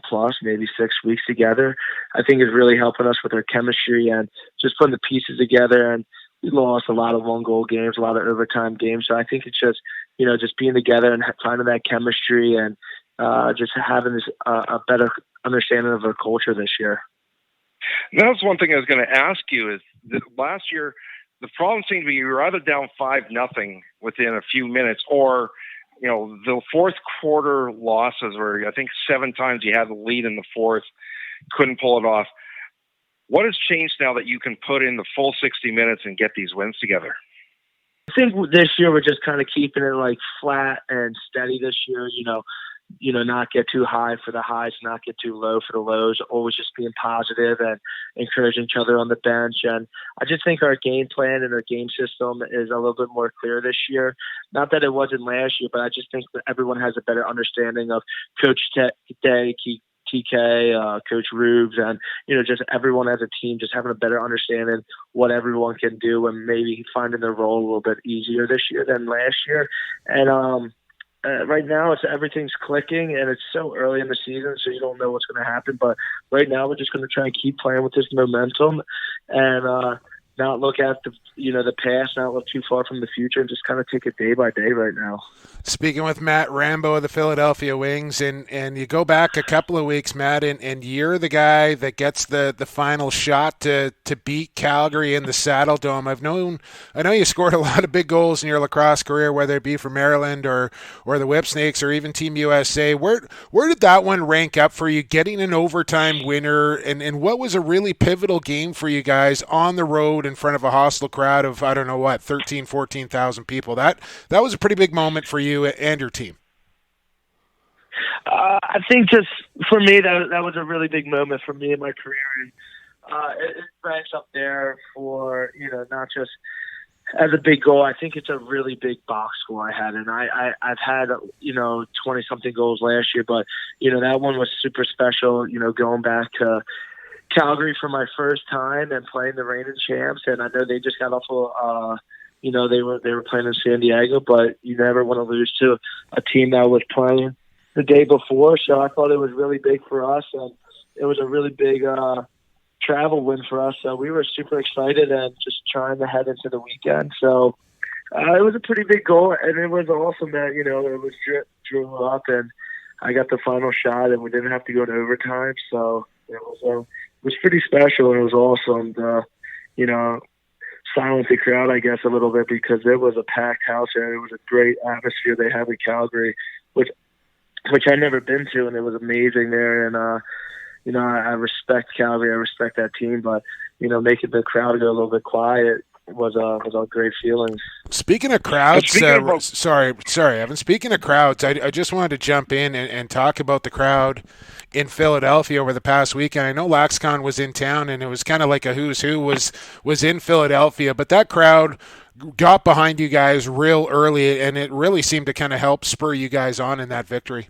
plus, maybe 6 weeks together, I think is really helping us with our chemistry and just putting the pieces together. And we lost a lot of 1-goal games, a lot of overtime games. So I think it's just, just being together and finding that chemistry and just having this a better understanding of our culture this year. That's one thing I was going to ask you is that last year, the problem seemed to be you were either down 5-0 within a few minutes, or the fourth quarter losses where I think 7 times you had the lead in the fourth, couldn't pull it off. What has changed now that you can put in the full 60 minutes and get these wins together? I think this year we're just kind of keeping it flat and steady this year, not get too high for the highs, not get too low for the lows, always just being positive and encouraging each other on the bench. And I just think our game plan and our game system is a little bit more clear this year. Not that it wasn't last year, but I just think that everyone has a better understanding of Coach Day, TK, Coach Rubes, and, just everyone as a team just having a better understanding what everyone can do and maybe finding their role a little bit easier this year than last year. And, right now, everything's clicking, and it's so early in the season, so you don't know what's going to happen. But right now, we're just going to try and keep playing with this momentum and not look at the past, not look too far from the future, and just kind of take it day by day right now. Speaking with Matt Rambo of the Philadelphia Wings, and you go back a couple of weeks, Matt, and you're the guy that gets the final shot to beat Calgary in the Saddle Dome. I know you scored a lot of big goals in your lacrosse career, whether it be for Maryland or the Whipsnakes or even Team USA. Where did that one rank up for you, getting an overtime winner, and what was a really pivotal game for you guys on the road in front of a hostile crowd of, 14,000 people? That was a pretty big moment for you and your team. I think just for me, that was a really big moment for me in my career. And it ranks up there for, not just As a big goal, I think it's a really big box score I had, and I've had 20-something goals last year, but that one was super special. Going back to Calgary for my first time and playing the reigning champs, and I know they just got off of they were playing in San Diego, but you never want to lose to a team that was playing the day before. So I thought it was really big for us, and it was a really big travel win for us. So we were super excited and just trying to head into the weekend. So it was a pretty big goal, and it was awesome that it was drew up, and I got the final shot, and we didn't have to go to overtime. So it was pretty special, and it was awesome to silence the crowd, I guess, a little bit, because it was a packed house and it was a great atmosphere they have in Calgary, which I'd never been to, and it was amazing there. And I respect Calgary, I respect that team, but making the crowd go a little bit quiet was a great feeling. Speaking of crowds, sorry, Evan. Speaking of crowds, I just wanted to jump in and talk about the crowd in Philadelphia over the past weekend. I know LaxCon was in town, and it was kind of like a who's who was in Philadelphia, but that crowd got behind you guys real early, and it really seemed to kind of help spur you guys on in that victory.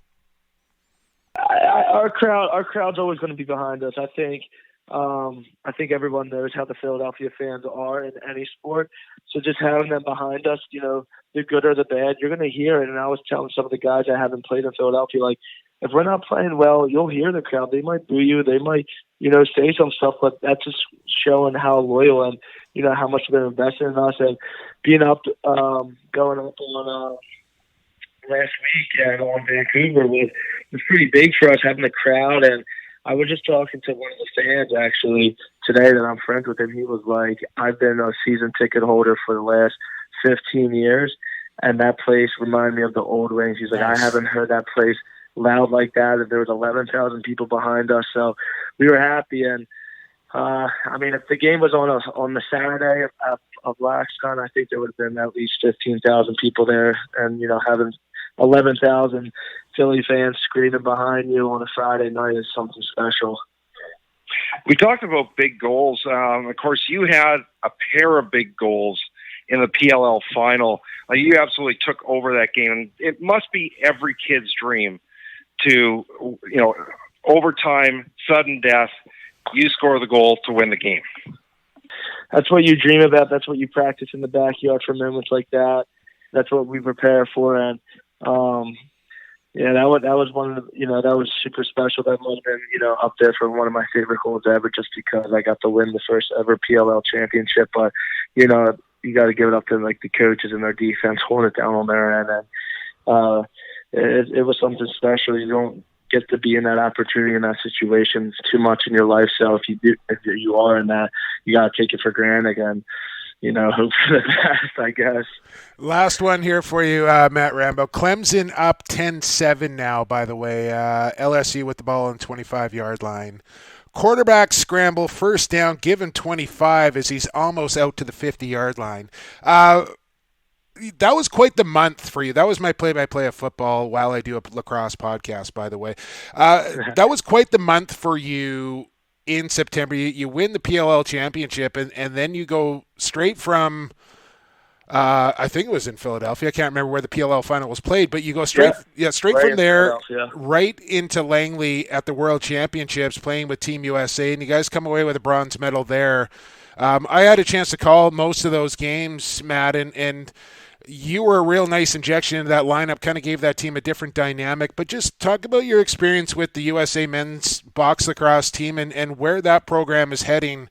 Our crowd's always going to be behind us. I think everyone knows how the Philadelphia fans are in any sport. So just having them behind us, the good or the bad, you're going to hear it. And I was telling some of the guys that haven't played in Philadelphia, like, if we're not playing well, you'll hear the crowd. They might boo you. They might, say some stuff, but that's just showing how loyal and, how much they're invested in us. And being up, going up on last week on Vancouver was pretty big for us, having the crowd. And I was just talking to one of the fans actually today that I'm friends with him. He was like, I've been a season ticket holder for the last 15 years, and that place reminded me of the old Wings. He's like, I haven't heard that place loud like that. There was 11,000 people behind us, so we were happy. And if the game was on the Saturday of LaxCon, I think there would have been at least 15,000 people there, and having 11,000 Philly fans screaming behind you on a Friday night is something special. We talked about big goals. Of course, you had a pair of big goals in the PLL final. You absolutely took over that game. It must be every kid's dream to, overtime, sudden death, you score the goal to win the game. That's what you dream about. That's what you practice in the backyard for moments like that. That's what we prepare for. And, that was one of the, that was super special. That might have been, up there for one of my favorite goals ever, just because I got to win the first ever PLL championship. But, you got to give it up to the coaches and their defense holding it down on their end. And, it was something special. You don't get to be in that opportunity, in that situation too much in your life. So if you are in that, you got to take it for granted and, hope for the best, I guess. Last one here for you, Matt Rambo. Clemson up 10-7 now, by the way. LSU with the ball on the 25-yard line. Quarterback scramble, first down, given 25 as he's almost out to the 50-yard line. That was quite the month for you. That was my play-by-play of football while I do a lacrosse podcast, by the way. That was quite the month for you in September. You win the PLL championship, and then you go straight from I think it was in Philadelphia. I can't remember where the PLL final was played, but you go straight from there right into Langley at the World Championships playing with Team USA, and you guys come away with a bronze medal there. I had a chance to call most of those games, Matt, and you were a real nice injection into that lineup, kind of gave that team a different dynamic. But just talk about your experience with the USA men's box lacrosse team and where that program is heading.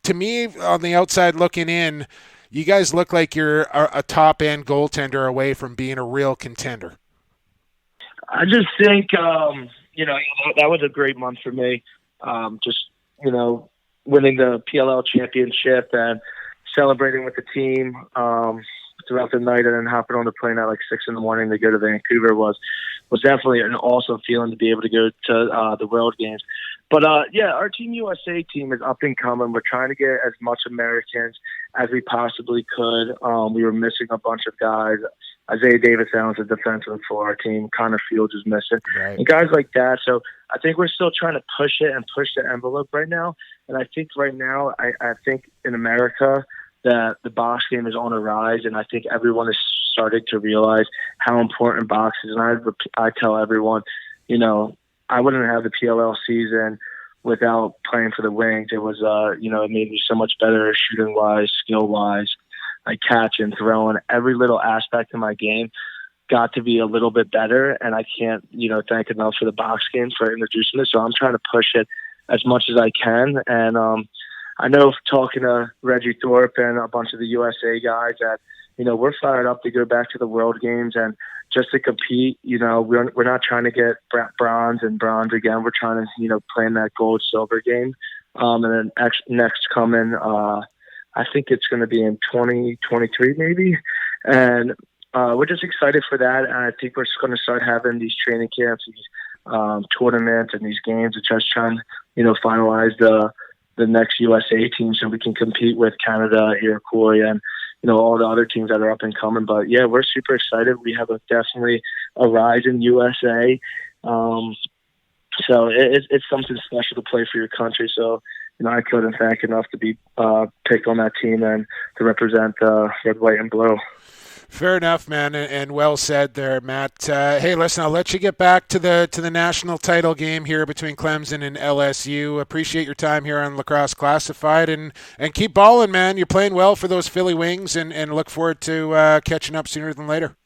To me, on the outside looking in, you guys look like you're a top-end goaltender away from being a real contender. I just think, that was a great month for me. Winning the PLL championship and celebrating with the team throughout the night, and then hopping on the plane at 6 a.m. to go to Vancouver was definitely an awesome feeling to be able to go to the World Games. But our Team USA team is up and coming. We're trying to get as much Americans as we possibly could. We were missing a bunch of guys. Isaiah Davis Allen's a defenseman for our team. Connor Fields is missing. Right. And guys like that. So I think we're still trying to push it and push the envelope right now. And I think right now, I think in America, that the box game is on a rise, and I think everyone is starting to realize how important box is. And I tell everyone, you know, I wouldn't have the PLL season without playing for the Wings. It was, you know, it made me so much better shooting-wise, skill-wise, like catching, throwing. Every little aspect of my game got to be a little bit better, and I can't, you know, thank enough for the box game for introducing it. So I'm trying to push it as much as I can. And I know talking to Reggie Thorpe and a bunch of the USA guys that, you know, we're fired up to go back to the World Games and just to compete. You know, we're not trying to get bronze and bronze again. We're trying to, you know, play in that gold silver game. And then next coming, I think it's going to be in 2023 maybe. And we're just excited for that. And I think we're just going to start having these training camps, these tournaments and these games, and just trying to, you know, finalize the next USA team so we can compete with Canada, Iroquois, and, you know, all the other teams that are up and coming. But yeah, we're super excited. We have definitely a rise in USA. So it's something special to play for your country. So, you know, I couldn't thank enough to be picked on that team and to represent red, white, and blue. Fair enough, man, and well said there, Matt. Hey, listen, I'll let you get back to the national title game here between Clemson and LSU. Appreciate your time here on Lacrosse Classified, and keep balling, man. You're playing well for those Philly Wings, and look forward to catching up sooner than later.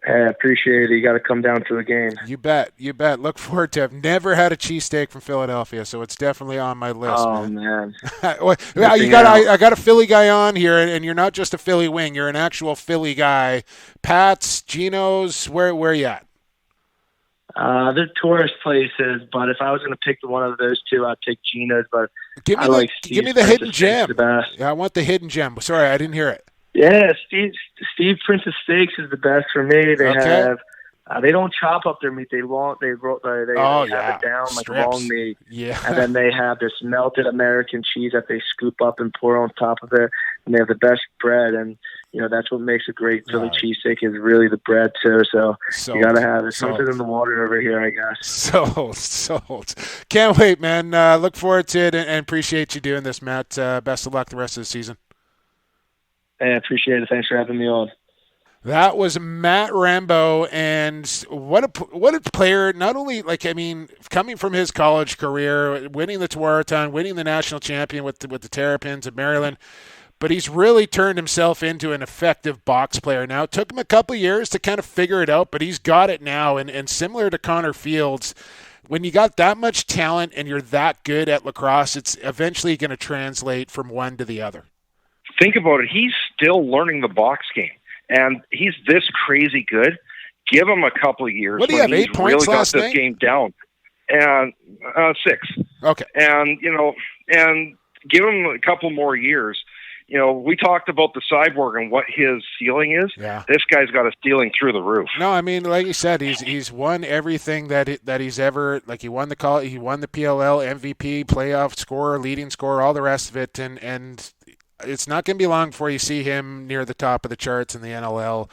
I appreciate it. You got to come down to the game. You bet. Look forward to it. I've never had a cheesesteak from Philadelphia, so it's definitely on my list. Oh, man. I got a Philly guy on here, and you're not just a Philly wing. You're an actual Philly guy. Pat's, Geno's, where you at? They're tourist places, but if I was going to pick one of those two, I'd pick Geno's. But give me the hidden gem. Yeah, I want the hidden gem. Sorry, I didn't hear it. Yeah, Steve Prince's Steaks is the best for me. They have they don't chop up their meat. They have it down like long meat. Yeah. And then they have this melted American cheese that they scoop up and pour on top of it. And they have the best bread. And, you know, that's what makes a great Philly cheesesteak is really the bread too. So you got to have it. Something in the water over here, I guess. Sold. Can't wait, man. Look forward to it and appreciate you doing this, Matt. Best of luck the rest of the season. I appreciate it. Thanks for having me on. That was Matt Rambo, and what a player! Not only coming from his college career, winning the Tewaaraton, winning the national champion with the Terrapins of Maryland, but he's really turned himself into an effective box player now. It took him a couple of years to kind of figure it out, but he's got it now. And similar to Connor Fields, when you got that much talent and you're that good at lacrosse, it's eventually going to translate from one to the other. Think about it. He's still learning the box game, and he's this crazy good. Give him a couple of years. What do you have, 8 points really last got night? this game down, and 6. Okay. And and give him a couple more years. You know, we talked about the cyborg and what his ceiling is. Yeah. This guy's got a ceiling through the roof. No, I mean, like you said, he's won everything that he's ever, like, he won the PLL, MVP, playoff scorer, leading scorer, all the rest of it, and it's not going to be long before you see him near the top of the charts in the NLL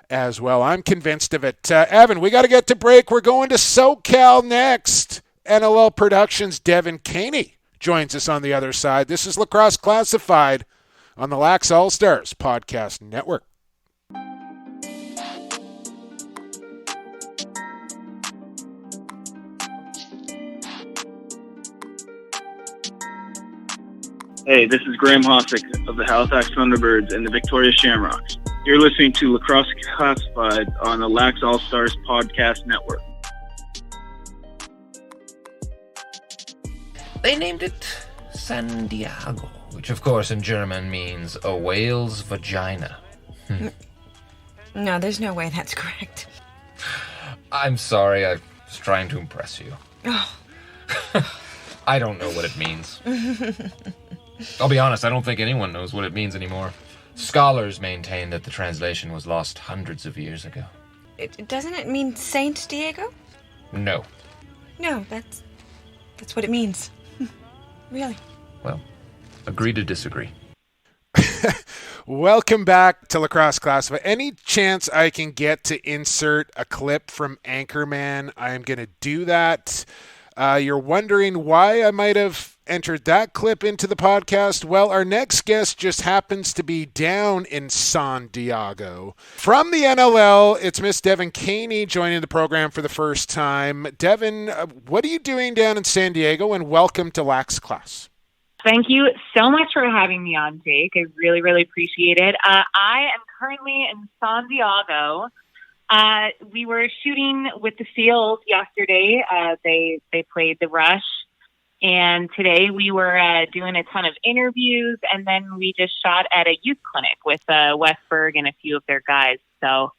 as well. I'm convinced of it. Evan, we got to get to break. We're going to SoCal next. NLL Productions' Devon Keaney joins us on the other side. This is Lacrosse Classified on the Lax All-Stars Podcast Network. Hey, this is Graeme Hossack of the Halifax Thunderbirds and the Victoria Shamrocks. You're listening to Lacrosse Classified on the Lax All-Stars Podcast Network. They named it San Diego, which of course in German means a whale's vagina. No, there's no way that's correct. I'm sorry, I was trying to impress you. Oh. I don't know what it means. I'll be honest, I don't think anyone knows what it means anymore. Scholars maintain that the translation was lost hundreds of years ago. Doesn't it mean Saint Diego? No. No, that's what it means. Really. Well, agree to disagree. Welcome back to Lacrosse Classified. Any chance I can get to insert a clip from Anchorman, I am going to do that. You're wondering why I might have entered that clip into the podcast. Well, our next guest just happens to be down in San Diego. From the NLL, it's Miss Devon Keaney joining the program for the first time. Devon, what are you doing down in San Diego, and welcome to Lax Class. Thank you so much for having me on, Jake. I really, really appreciate it. I am currently in San Diego. We were shooting with the Seals yesterday. They played the Rush. And today we were doing a ton of interviews, and then we just shot at a youth clinic with Westberg and a few of their guys.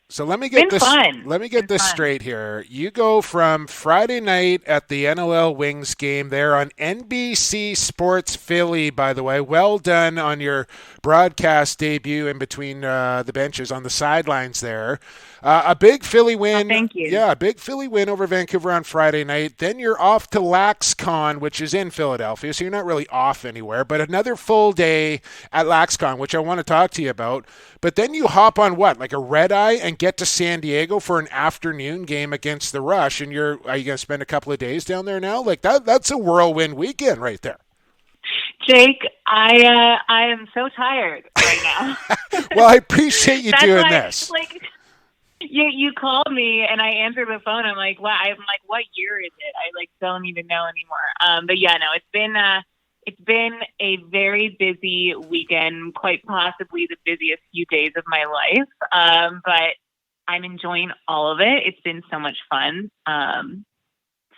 So let me get this straight here. You go from Friday night at the NLL Wings game there on NBC Sports Philly, by the way. Well done on your broadcast debut in between the benches on the sidelines there. A big Philly win. Oh, thank you. Yeah, a big Philly win over Vancouver on Friday night. Then you're off to LaxCon, which is in Philadelphia, so you're not really off anywhere. But another full day at LaxCon, which I want to talk to you about. But then you hop on like a red eye and get to San Diego for an afternoon game against the Rush. And are you going to spend a couple of days down there now? Like that's a whirlwind weekend right there. Jake, I am so tired right now. Well, I appreciate you doing this. Like, you called me and I answered the phone. I'm like, wow. I'm like, what year is it? I don't even know anymore. But yeah, no, it's been a very busy weekend, quite possibly the busiest few days of my life. But I'm enjoying all of it. It's been so much fun.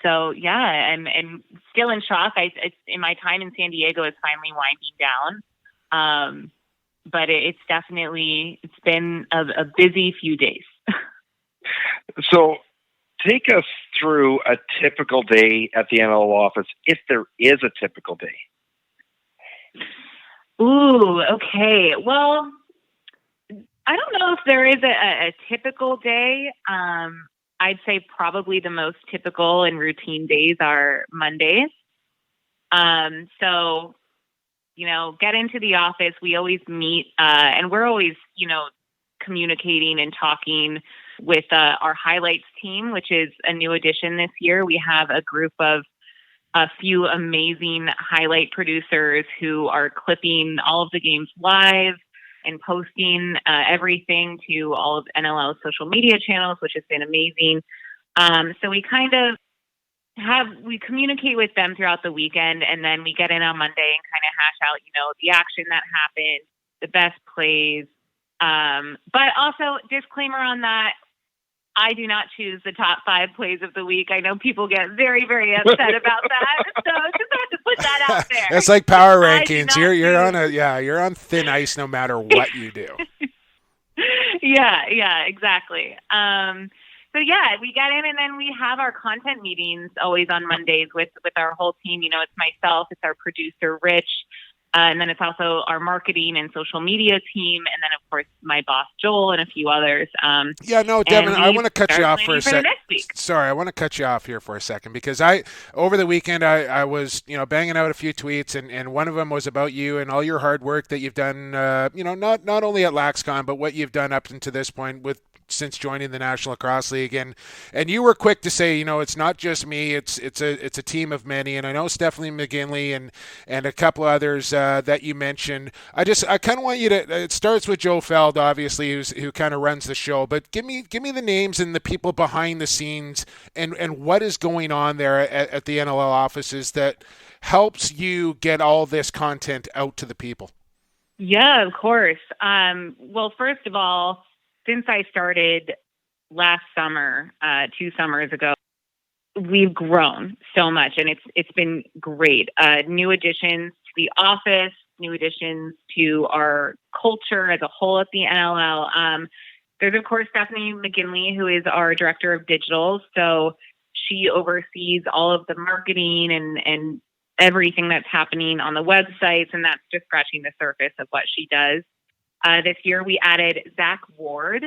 So yeah, and still in shock. In my time in San Diego is finally winding down. But it's been a busy few days. So take us through a typical day at the Nll office, if there is a typical day. Ooh, okay. Well, I don't know if there is a typical day. I'd say probably the most typical and routine days are Mondays. So, get into the office. We always meet, and we're always, communicating and talking with our highlights team, which is a new addition this year. We have a group of a few amazing highlight producers who are clipping all of the games live and posting everything to all of NLL's social media channels, which has been amazing. So we kind of we communicate with them throughout the weekend, and then we get in on Monday and kind of hash out, the action that happened, the best plays. But also, disclaimer on that, I do not choose the top 5 plays of the week. I know people get very, very upset about that. So just have to put that out there. It's like power rankings. You're on thin ice no matter what you do. Yeah, exactly. So yeah, we get in and then we have our content meetings always on Mondays with our whole team. It's myself, it's our producer, Rich, and then it's also our marketing and social media team, and then of course my boss Joel and a few others. Devon, I want to cut you off for a second. Sorry, I want to cut you off here for a second because over the weekend I was banging out a few tweets, and one of them was about you and all your hard work that you've done. Not only at LaxCon, but what you've done up until this point since joining the National Lacrosse League, and you were quick to say, it's not just me, it's a team of many, and I know Stephanie McGinley and a couple others that you mentioned. I kind of want you to. It starts with Joe Feld, obviously, who kind of runs the show, but give me the names and the people behind the scenes and what is going on there at the NLL offices that helps you get all this content out to the people. Yeah, of course. Well, first of all, since I started last summer, 2 summers ago, we've grown so much, and it's been great. New additions to the office, new additions to our culture as a whole at the NLL. There's, of course, Stephanie McGinley, who is our director of digital. So she oversees all of the marketing and everything that's happening on the websites, and that's just scratching the surface of what she does. This year, we added Zach Ward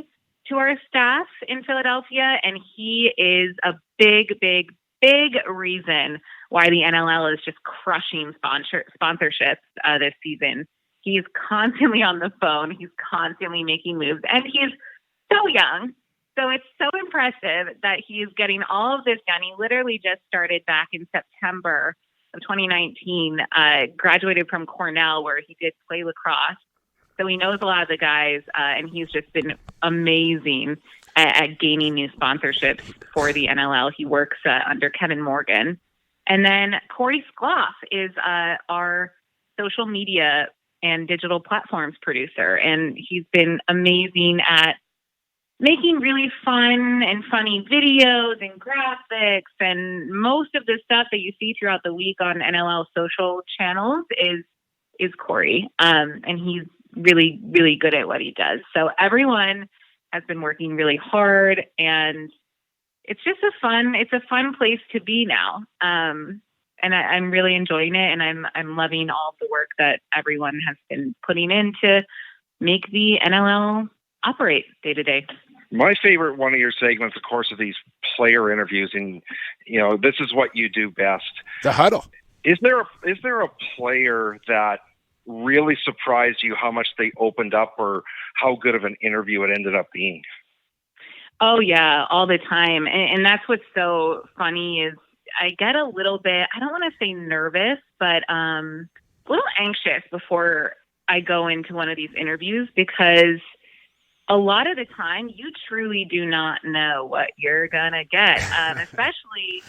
to our staff in Philadelphia, and he is a big, big, big reason why the NLL is just crushing sponsorships this season. He's constantly on the phone. He's constantly making moves, and he's so young. So it's so impressive that he's getting all of this done. He literally just started back in September, of 2019, graduated from Cornell, where he did play lacrosse. So he knows a lot of the guys, and he's just been amazing at gaining new sponsorships for the NLL. He works under Kevin Morgan. And then Corey Skloff is our social media and digital platforms producer, and he's been amazing at making really fun and funny videos and graphics, and most of the stuff that you see throughout the week on NLL social channels is Corey, and he's really, really good at what he does. So everyone has been working really hard, and it's just a fun place to be now. And I'm really enjoying it, and I'm loving all the work that everyone has been putting in to make the NLL operate day to day. My favorite one of your segments, of course, are these player interviews, and this is what you do best. The huddle. Is there a player that really surprised you how much they opened up, or how good of an interview it ended up being? Oh yeah, all the time, and that's what's so funny is I get a little bit, I don't want to say nervous, but a little anxious before I go into one of these interviews, because a lot of the time you truly do not know what you're going to get, especially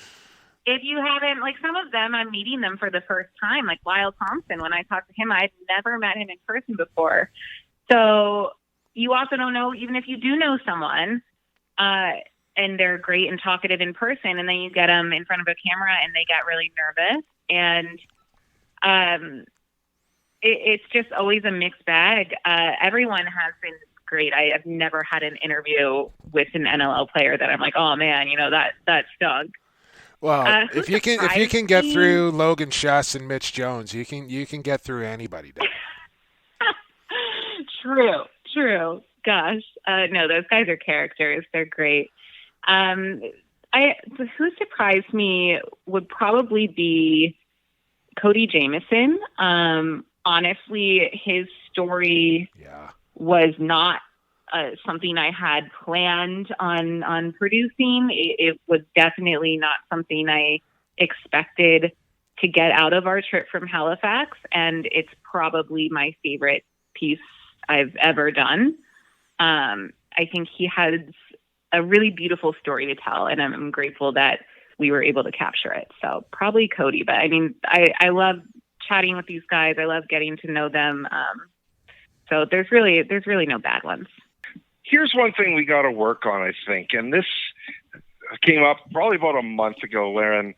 if you haven't, like some of them, I'm meeting them for the first time, like Lyle Thompson. When I talked to him, I'd never met him in person before. So you also don't know, even if you do know someone, and they're great and talkative in person, and then you get them in front of a camera and they get really nervous. And it's just always a mixed bag. Everyone has been great. I have never had an interview with an NLL player that I'm like, oh man, that stunk. Well, if you can get through Logan Schuss and Mitch Jones, you can get through anybody. True. Gosh, no, those guys are characters. They're great. Who surprised me would probably be Cody Jameson. Honestly, his story was not something I had planned on producing. It was definitely not something I expected to get out of our trip from Halifax, and it's probably my favorite piece I've ever done. I think he has a really beautiful story to tell, and I'm grateful that we were able to capture it. So probably Cody, but I mean, I love chatting with these guys. I love getting to know them. So there's really no bad ones. Here's one thing we got to work on, I think, and this came up probably about a month ago, Lauren.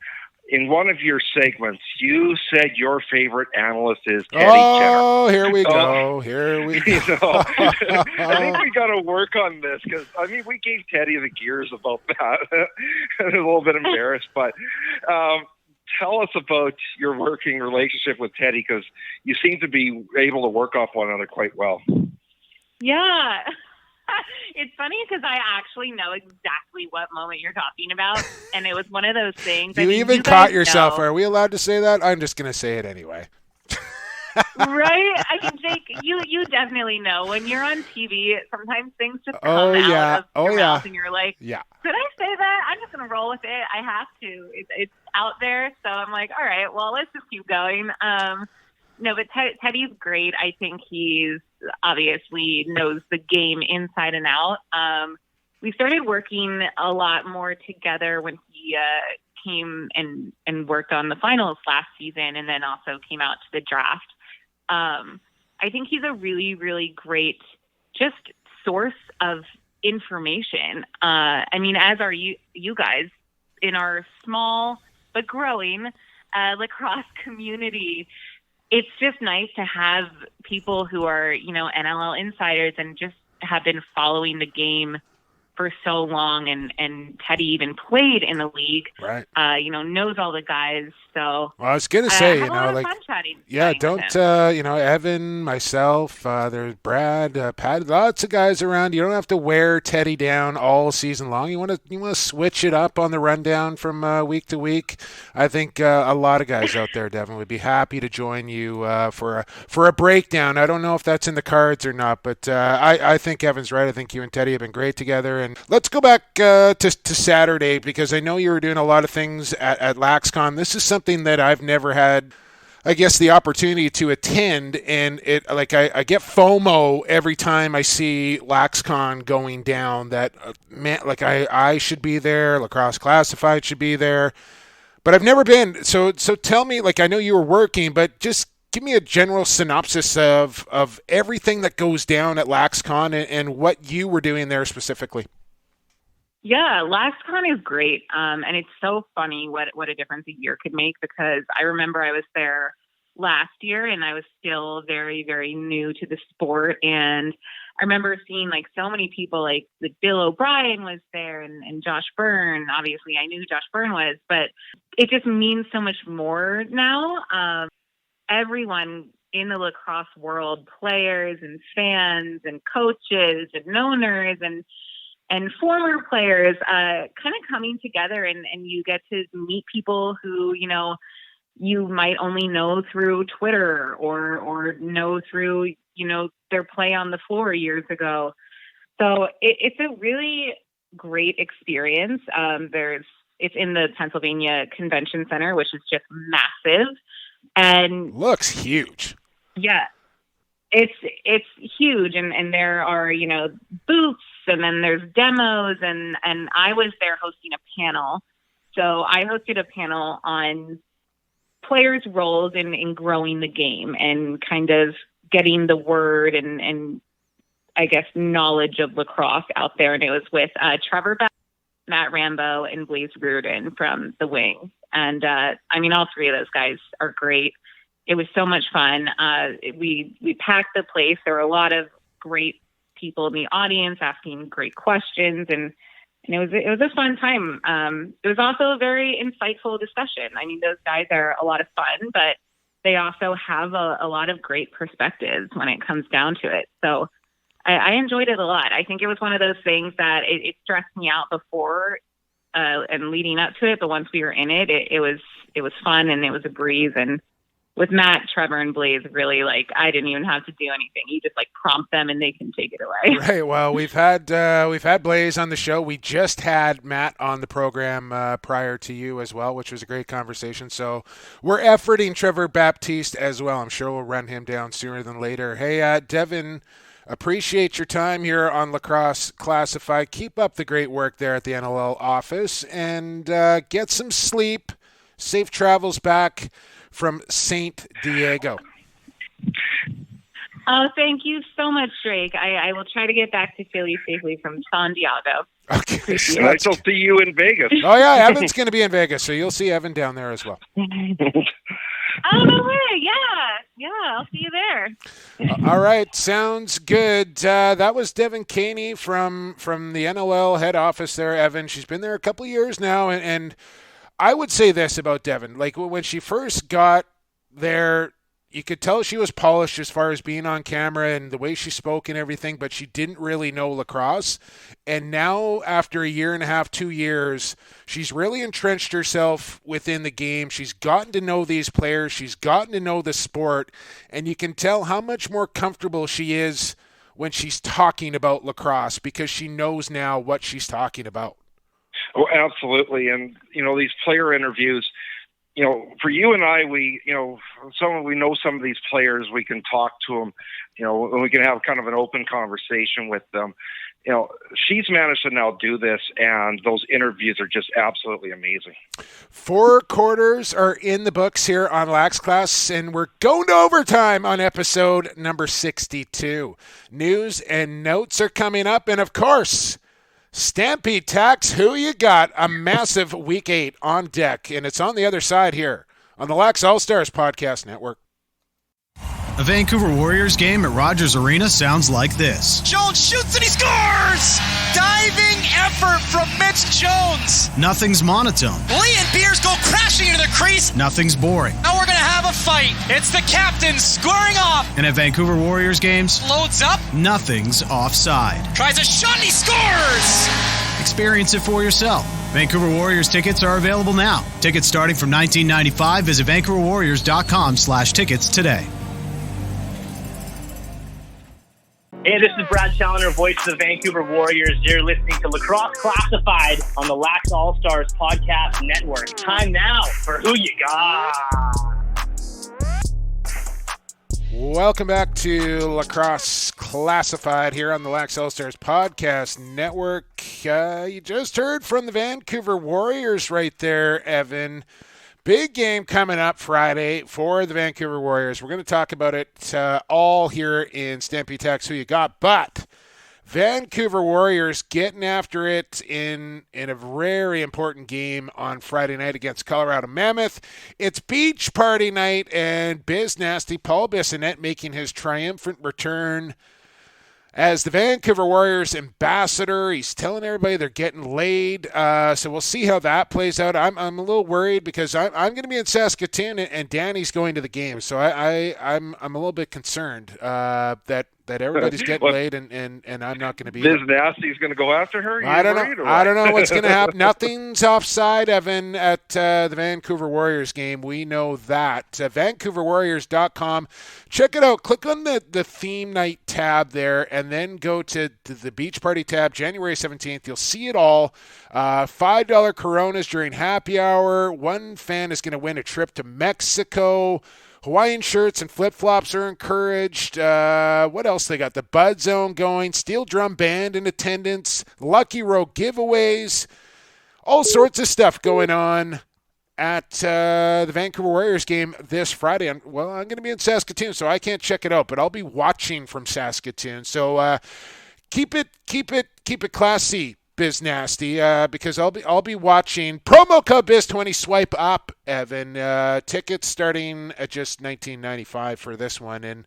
In one of your segments, you said your favorite analyst is Teddy Jenner. Oh, here we go. I think we got to work on this, because, I mean, we gave Teddy the gears about that. I'm a little bit embarrassed, but tell us about your working relationship with Teddy, because you seem to be able to work off one another quite well. Yeah. It's funny because I actually know exactly what moment you're talking about, and it was one of those things. You caught yourself. Are we allowed to say that? I'm just going to say it anyway. Right? I mean, Jake, you definitely know when you're on TV. Sometimes things just come out of your mouth, and you're like, "Could I say that? I'm just going to roll with it. I have to. It's out there." So I'm like, "All right, well, let's just keep going." No, but Teddy's great. I think he's obviously knows the game inside and out. We started working a lot more together when he came and worked on the finals last season, and then also came out to the draft. I think he's a really, really great just source of information. I mean, as are you guys in our small but growing lacrosse community. It's just nice to have people who are, NLL insiders and just have been following the game for so long. And Teddy even played in the league, right? Knows all the guys. So, well, I was going to say, fun chatting Evan, myself, there's Brad, Pat, lots of guys around. You don't have to wear Teddy down all season long. You want to switch it up on the rundown from week to week. I think a lot of guys out there, Devon, would be happy to join you for a breakdown. I don't know if that's in the cards or not, but I think Evan's right. I think you and Teddy have been great together, And let's go back to Saturday, because I know you were doing a lot of things at LaxCon. This is something that I've never had, I guess, the opportunity to attend, and I get FOMO every time I see LaxCon going down, that I should be there, Lacrosse Classified should be there, but I've never been. So tell me, I know you were working, but just give me a general synopsis of everything that goes down at LaxCon and what you were doing there specifically. Yeah, LaxCon is great. And it's so funny what a difference a year could make, because I remember I was there last year and I was still very, very new to the sport. And I remember seeing so many people, like Bill O'Brien was there and Josh Byrne. Obviously, I knew who Josh Byrne was, but it just means so much more now. Everyone in the lacrosse world, players and fans and coaches and owners and former players, kind of coming together, and you get to meet people who, you might only know through Twitter or know through, their play on the floor years ago. So it's a really great experience. It's in the Pennsylvania Convention Center, which is just massive. And looks huge. Yeah, it's huge, and there are booths, and then there's demos, and I was there hosting a panel. So I hosted a panel on players' roles in growing the game and kind of getting the word and I guess knowledge of lacrosse out there. And it was with Trevor Baptiste, Matt Rambo, and Blaze Reardon from the Wings. And all three of those guys are great. It was so much fun. We packed the place. There were a lot of great people in the audience asking great questions, and it was a fun time. It was also a very insightful discussion. Those guys are a lot of fun, but they also have a lot of great perspectives when it comes down to it. So I enjoyed it a lot. I think it was one of those things that it stressed me out before and leading up to it, but once we were in it, it was fun, and it was a breeze. And with Matt, Trevor, and Blaze, really, I didn't even have to do anything. You just prompt them and they can take it away. Right. Well, we've had Blaze on the show. We just had Matt on the program prior to you as well, which was a great conversation. So we're efforting Trevor Baptiste as well. I'm sure we'll run him down sooner than later. Hey, Devon, appreciate your time here on Lacrosse Classified. Keep up the great work there at the Nll office, and get some sleep. Safe travels back from San Diego. Oh, thank you so much, Drake. I will try to get back to Philly safely from San Diego. Okay. So I shall see you in Vegas. Oh, yeah, Evan's going to be in Vegas, so you'll see Evan down there as well. Oh, no way. Yeah, I'll see you there. All right, sounds good. That was Devon Keaney from the NLL head office there, Evan. She's been there a couple of years now, and I would say this about Devon. When she first got there, you could tell she was polished as far as being on camera and the way she spoke and everything, but she didn't really know lacrosse. And now, after a year and a half, 2 years, she's really entrenched herself within the game. She's gotten to know these players. She's gotten to know the sport. And you can tell how much more comfortable she is when she's talking about lacrosse, because she knows now what she's talking about. Oh, absolutely. And, these player interviews, for you and I, we know some of these players, we can talk to them, and we can have kind of an open conversation with them. She's managed to now do this, and those interviews are just absolutely amazing. 4 quarters are in the books here on Lax Class, and we're going to overtime on episode number 62. News and notes are coming up, and of course, Stampede Tax, who you got? A massive Week 8 on deck, and it's on the other side here on the Lax All-Stars Podcast Network. A Vancouver Warriors game at Rogers Arena sounds like this. Jones shoots and he scores! Diving effort from Mitch Jones. Nothing's monotone. Lee and Beers go crashing into the crease. Nothing's boring. Now we're going to have a fight. It's the captain squaring off. And at Vancouver Warriors games, loads up. Nothing's offside. Tries a shot and he scores! Experience it for yourself. Vancouver Warriors tickets are available now. Tickets starting from $19.95. Visit VancouverWarriors.com/tickets today. Hey, this is Brad Challoner, voice of the Vancouver Warriors. You're listening to Lacrosse Classified on the Lax All-Stars Podcast Network. Time now for Who You Got. Welcome back to Lacrosse Classified here on the Lax All-Stars Podcast Network. You just heard from the Vancouver Warriors right there, Evan. Big game coming up Friday for the Vancouver Warriors. We're going to talk about it all here in Stampede Tax Who You Got, but Vancouver Warriors getting after it in a very important game on Friday night against Colorado Mammoth. It's beach party night, and Biz Nasty Paul Bissonnette making his triumphant return as the Vancouver Warriors ambassador. He's telling everybody they're getting laid. So we'll see how that plays out. I'm a little worried because I'm going to be in Saskatoon and Danny's going to the game. So I'm a little bit concerned that everybody's getting laid and I'm not going to be Biz Nasty's going to go after her? I don't know. I don't know what's going to happen. Nothing's offside, Evan, at the Vancouver Warriors game. We know that. VancouverWarriors.com. Check it out. Click on the theme night tab there and then go to the beach party tab, January 17th. You'll see it all. $5 Coronas during happy hour. One fan is going to win a trip to Mexico. Hawaiian shirts and flip-flops are encouraged. What else they got? The Bud Zone going. Steel Drum Band in attendance. Lucky Row giveaways. All sorts of stuff going on at the Vancouver Warriors game this Friday. I'm going to be in Saskatoon, so I can't check it out, but I'll be watching from Saskatoon. So keep it classy, Biz Nasty, because I'll be watching. Promo code Biz20, swipe up, Evan. Tickets starting at just $19.95 for this one, and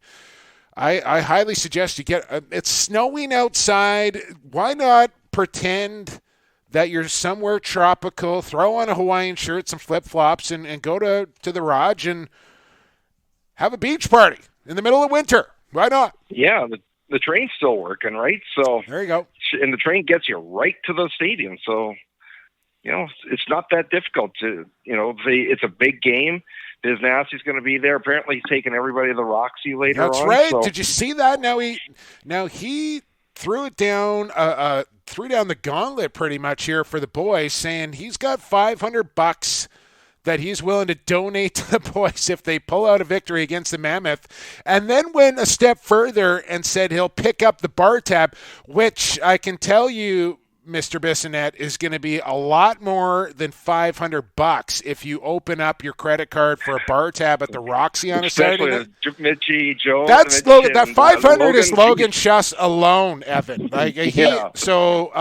I highly suggest you get. It's snowing outside. Why not pretend that you're somewhere tropical? Throw on a Hawaiian shirt, some flip flops, and go to the Raj and have a beach party in the middle of winter. Why not? Yeah, the train's still working, right? So there you go. And the train gets you right to the stadium. So, it's not that difficult to, it's a big game. Biz Nasty's going to be there. Apparently he's taking everybody to the Roxy later on. That's right. So. Did you see that? Now he threw it down, threw down the gauntlet pretty much here for the boys, saying he's got $500 that he's willing to donate to the boys if they pull out a victory against the Mammoth, and then went a step further and said he'll pick up the bar tab, which I can tell you, Mr. Bissonnette, is going to be a lot more than $500 if you open up your credit card for a bar tab at the Roxy on a Saturday night. Mitchie, Joe. That's Logan. That $500 is Logan Schuss alone, Evan. So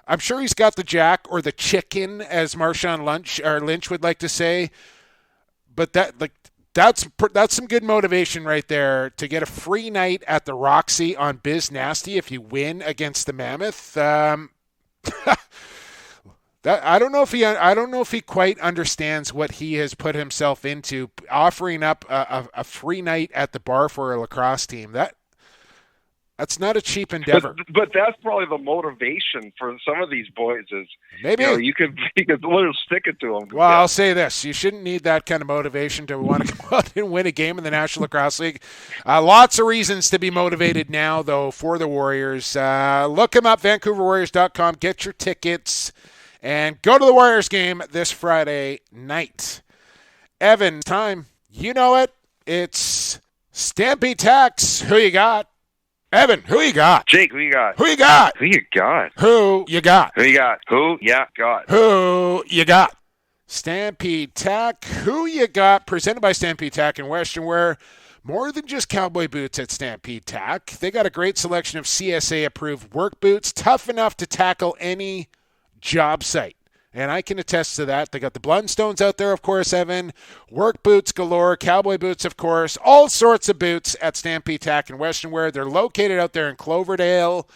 I'm sure he's got the jack or the chicken, as Marshawn Lynch would like to say. But that's some good motivation right there to get a free night at the Roxy on Biz Nasty if you win against the Mammoth. I don't know if he quite understands what he has put himself into, offering up a free night at the bar for a lacrosse team. That's not a cheap endeavor. But that's probably the motivation for some of these boys is maybe you could literally stick it to them. Well, I'll say this. You shouldn't need that kind of motivation to want to go out and win a game in the National Lacrosse League. Lots of reasons to be motivated now, though, for the Warriors. Look them up, VancouverWarriors.com. Get your tickets and go to the Warriors game this Friday night. Evan, time. You know it. It's Stampede Tax. Who you got? Evan, who you got? Jake, who you got? Who you got? Who you got? Who you got? Who you got? Who ya got? Who you got? Stampede Tack. Who you got? Presented by Stampede Tack and Western Wear. More than just cowboy boots at Stampede Tack. They got a great selection of CSA-approved work boots, tough enough to tackle any job site. And I can attest to that. They got the Blundstones out there, of course, Evan. Work boots galore, cowboy boots, of course. All sorts of boots at Stampede Tack and Western Wear. They're located out there in Cloverdale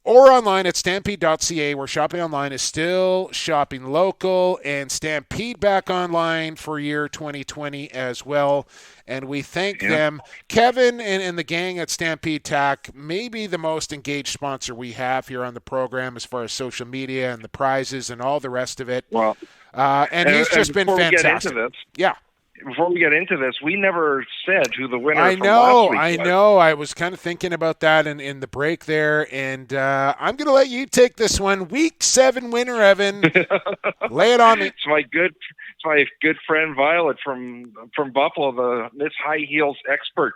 or online at stampede.ca, where shopping online is still shopping local, and Stampede back online for year 2020 as well. And we thank them. Kevin and the gang at Stampede Tack, maybe the most engaged sponsor we have here on the program as far as social media and the prizes and all the rest of it. Well, and he's just been fantastic. Get into this, yeah. before we get into this, we never said who the winner I from last week was. know. I was kind of thinking about that in the break there, and I'm going to let you take this one. Week 7 winner, Evan. Lay it on me. It's my good friend Violet from Buffalo, the Miss High Heels expert,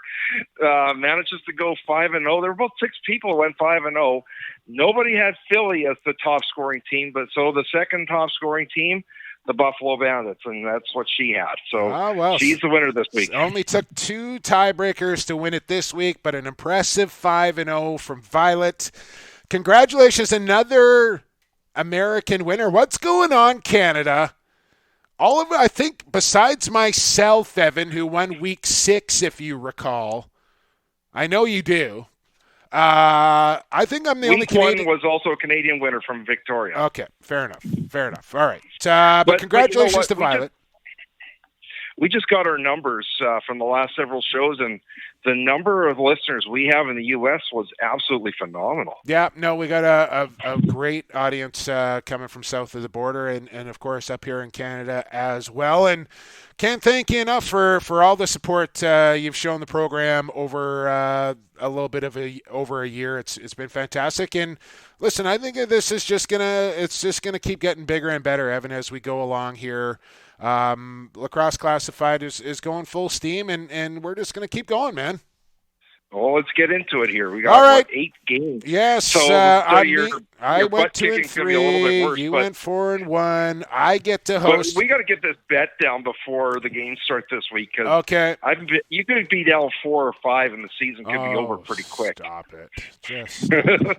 manages to go 5-0. There were about 6 people who went 5-0. Nobody had Philly as the top scoring team, but so the second top scoring team, the Buffalo Bandits, and that's what she had. So she's the winner this week. It only took 2 tiebreakers to win it this week, but an impressive 5-0 from Violet. Congratulations, another American winner. What's going on, Canada? All of it, I think, besides myself, Evan, who won week 6, if you recall. I know you do. I think I'm the only Canadian. Week 1 was also a Canadian winner from Victoria. Okay, fair enough. All right. But congratulations to Violet. We just got our numbers from the last several shows, and the number of listeners we have in the U.S. was absolutely phenomenal. Yeah, no, we got a great audience coming from south of the border and, of course, up here in Canada as well. And can't thank you enough for all the support you've shown the program over a little bit of over a year. It's been fantastic. And listen, I think this is just gonna keep getting bigger and better, Evan, as we go along here. Lacrosse Classified is going full steam, and we're just going to keep going, man. Well, let's get into it here. We got 8 games. Yes, so I went 2-3. You went 4-1. I get to host. But we got to get this bet down before the games start this week. Cause okay. You could be down 4 or 5, and the season could be over pretty quick. Stop it.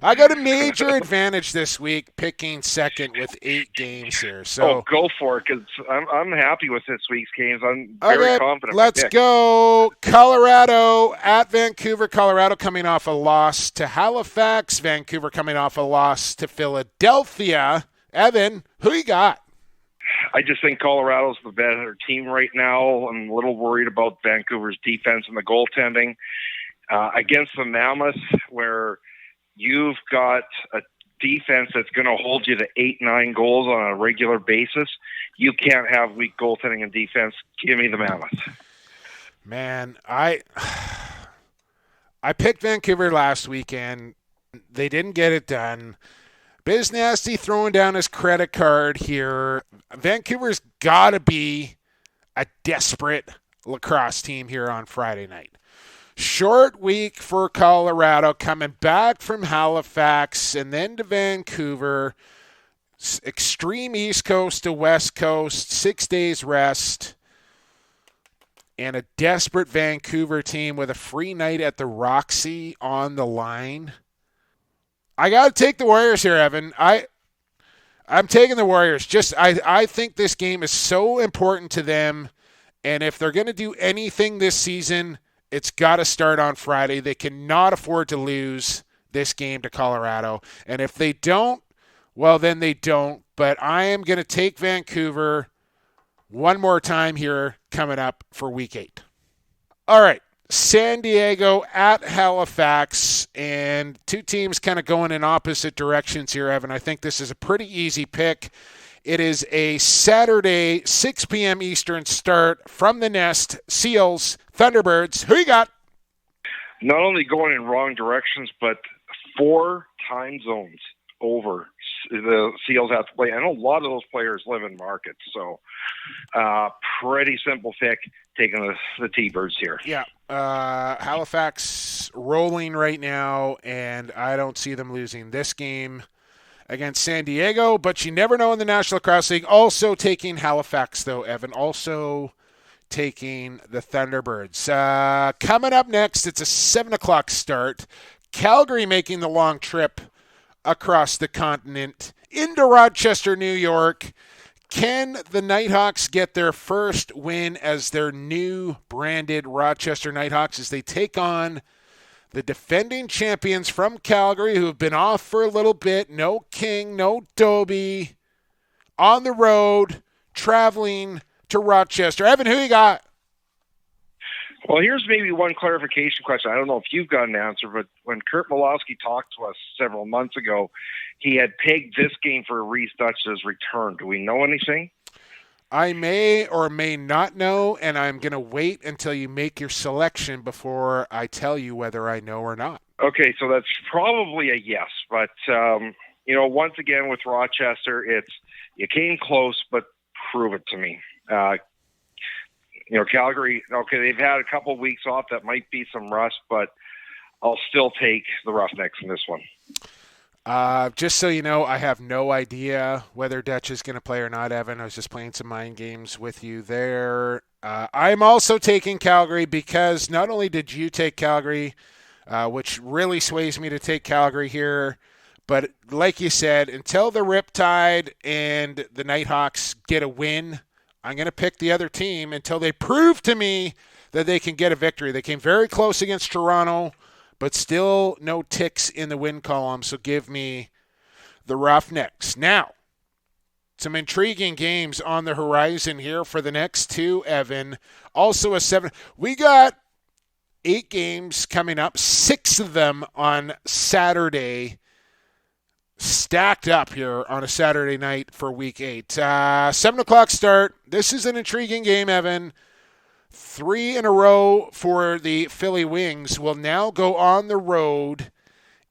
I got a major advantage this week, picking second with 8 games here. So go for it, because I'm happy with this week's games. I'm very confident. Let's go. Colorado at Vancouver. Colorado coming off a loss to Halifax. Vancouver coming off a loss to Philadelphia. Evan, who you got? I just think Colorado's the better team right now. I'm a little worried about Vancouver's defense and the goaltending. Against the Mammoths, where you've got a defense that's going to hold you to 8-9 goals on a regular basis, you can't have weak goaltending and defense. Give me the Mammoths. Man, I picked Vancouver last weekend. They didn't get it done. Biz Nasty throwing down his credit card here. Vancouver's got to be a desperate lacrosse team here on Friday night. Short week for Colorado, coming back from Halifax and then to Vancouver. Extreme East Coast to West Coast, 6 days rest. And a desperate Vancouver team with a free night at the Roxy on the line. I got to take the Warriors here, Evan. I'm taking the Warriors. I think this game is so important to them, and if they're going to do anything this season, it's got to start on Friday. They cannot afford to lose this game to Colorado, and if they don't, well, then they don't. But I am going to take Vancouver one more time here coming up for week 8. All right. San Diego at Halifax, and 2 teams kind of going in opposite directions here, Evan. I think this is a pretty easy pick. It is a Saturday, 6 p.m. Eastern start from the Nest. Seals, Thunderbirds. Who you got? Not only going in wrong directions, but 4 time zones over the Seals have to play. I know a lot of those players live in markets, so pretty simple pick, taking the T-Birds here. Yeah, Halifax rolling right now, and I don't see them losing this game against San Diego, but you never know in the National Lacrosse League. Also taking Halifax, though, Evan. Also taking the Thunderbirds. Coming up next, it's a 7 o'clock start. Calgary making the long trip across the continent into Rochester, New York. Can the Nighthawks get their first win as their new branded Rochester Nighthawks as they take on the defending champions from Calgary, who have been off for a little bit? No King, no Dobie, on the road, traveling to Rochester. Evan, who you got? Well, here's maybe one clarification question. I don't know if you've got an answer, but when Kurt Malowski talked to us several months ago, he had pegged this game for Reese Dutch's return. Do we know anything? I may or may not know, and I'm going to wait until you make your selection before I tell you whether I know or not. Okay, so that's probably a yes. But, once again with Rochester, it's you came close, but prove it to me. Calgary, okay, they've had a couple of weeks off. That might be some rust, but I'll still take the Roughnecks in this one. Just so you know, I have no idea whether Dutch is going to play or not, Evan. I was just playing some mind games with you there. I'm also taking Calgary because not only did you take Calgary, which really sways me to take Calgary here, but like you said, until the Riptide and the Nighthawks get a win, I'm going to pick the other team until they prove to me that they can get a victory. They came very close against Toronto, but still no ticks in the win column, so give me the Roughnecks. Now, some intriguing games on the horizon here for the next two, Evan. Also a 7. We got 8 games coming up, 6 of them on Saturday, stacked up here on a Saturday night for Week 8. 7 o'clock start. This is an intriguing game, Evan. 3 in a row for the Philly Wings will now go on the road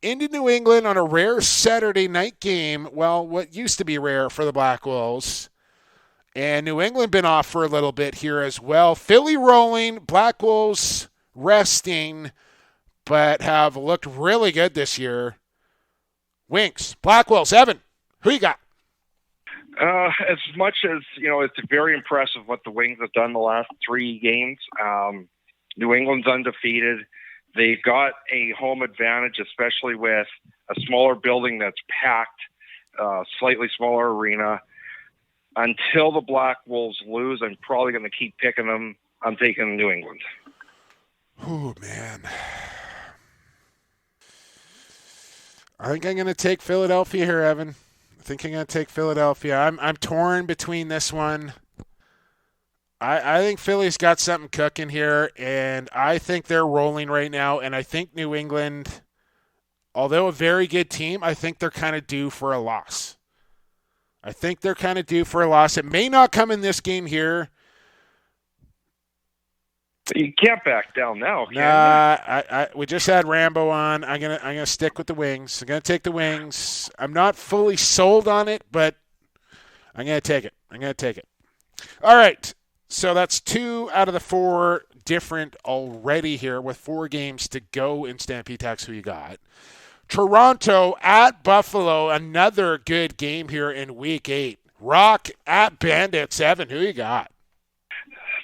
into New England on a rare Saturday night game. Well, what used to be rare for the Black Wolves. And New England been off for a little bit here as well. Philly rolling, Black Wolves resting, but have looked really good this year. Wings, Black Wolves, Evan, who you got? As much as, it's very impressive what the Wings have done the last 3 games. New England's undefeated. They've got a home advantage, especially with a smaller building that's packed, slightly smaller arena. Until the Black Wolves lose, I'm probably going to keep picking them. I'm taking New England. Oh, man. I think I'm going to take Philadelphia here, Evan. I think I'm going to take Philadelphia. I'm torn between this one. I think Philly's got something cooking here, and I think they're rolling right now, and I think New England, although a very good team, I think they're kind of due for a loss. It may not come in this game here. You can't back down now, can you? We just had Rambo on. I'm gonna stick with the Wings. I'm gonna take the Wings. I'm not fully sold on it, but I'm gonna take it. All right. So that's 2 out of the 4 different already here with 4 games to go in Stampede Tax. Who you got? Toronto at Buffalo. Another good game here in Week 8. Rock at Bandits. Evan, who you got?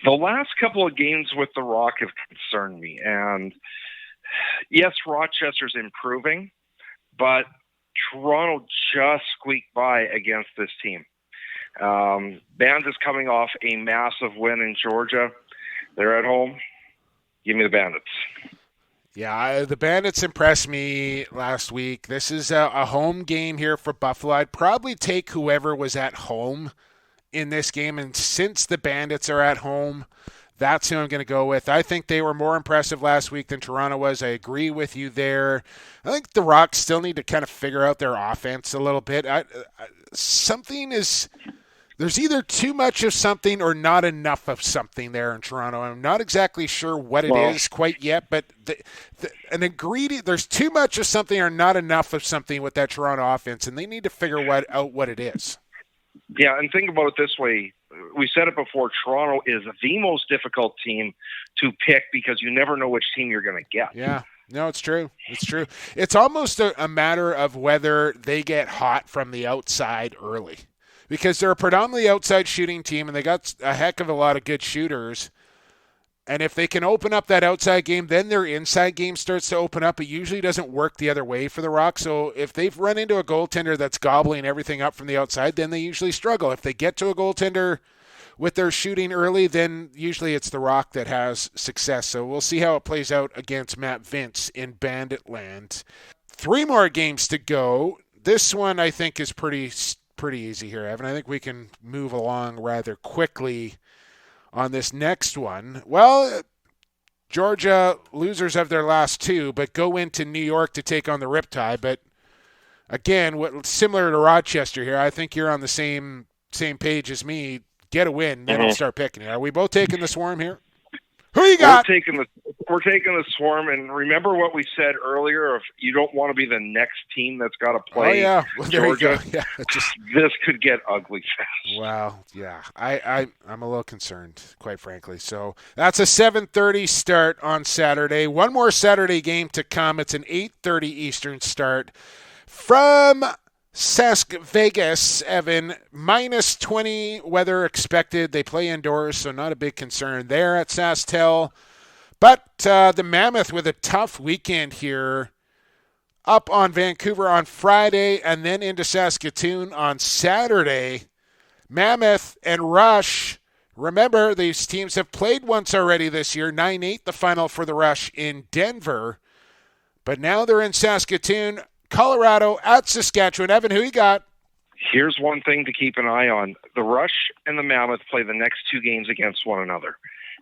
The last couple of games with the Rock have concerned me. And yes, Rochester's improving, but Toronto just squeaked by against this team. Bandits coming off a massive win in Georgia. They're at home. Give me the Bandits. Yeah, the Bandits impressed me last week. This is a home game here for Buffalo. I'd probably take whoever was at home in this game, and since the Bandits are at home, that's who I'm going to go with. I think they were more impressive last week than Toronto was. I agree with you there. I think the Rocks still need to kind of figure out their offense a little bit. There's either too much of something or not enough of something there in Toronto. I'm not exactly sure what it is quite yet, but an ingredient, there's too much of something or not enough of something with that Toronto offense, and they need to figure out what it is. Yeah, and think about it this way. We said it before, Toronto is the most difficult team to pick because you never know which team you're going to get. Yeah. No, it's true. It's almost a matter of whether they get hot from the outside early. Because they're a predominantly outside shooting team, and they got a heck of a lot of good shooters. And if they can open up that outside game, then their inside game starts to open up. It usually doesn't work the other way for the Rock. So if they've run into a goaltender that's gobbling everything up from the outside, then they usually struggle. If they get to a goaltender with their shooting early, then usually it's the Rock that has success. So we'll see how it plays out against Matt Vince in Bandit Land. 3 more games to go. This one I think is pretty easy here, Evan. I think we can move along rather quickly on this next one. Well, Georgia, losers of their last 2, but go into New York to take on the Riptide. But again, similar to Rochester here, I think you're on the same page as me. get a win, then I'll start picking it. Are we both taking the Swarm here? Who you got? We're taking the Swarm, and remember what we said earlier: if you don't want to be the next team that's got to play. Oh yeah, well, there Georgia, you go. Yeah, this could get ugly fast. Wow, yeah, I'm a little concerned, quite frankly. So that's a 7:30 start on Saturday. One more Saturday game to come. It's an 8:30 Eastern start from Vegas, Evan. Minus 20 weather expected. They play indoors, so not a big concern there at SaskTel. But the Mammoth with a tough weekend here. Up on Vancouver on Friday and then into Saskatoon on Saturday. Mammoth and Rush. Remember, these teams have played once already this year. 9-8 the final for the Rush in Denver. But now they're in Saskatoon, Colorado at Saskatchewan. Evan, who you got? Here's one thing to keep an eye on. The Rush and the Mammoth play the next two games against one another.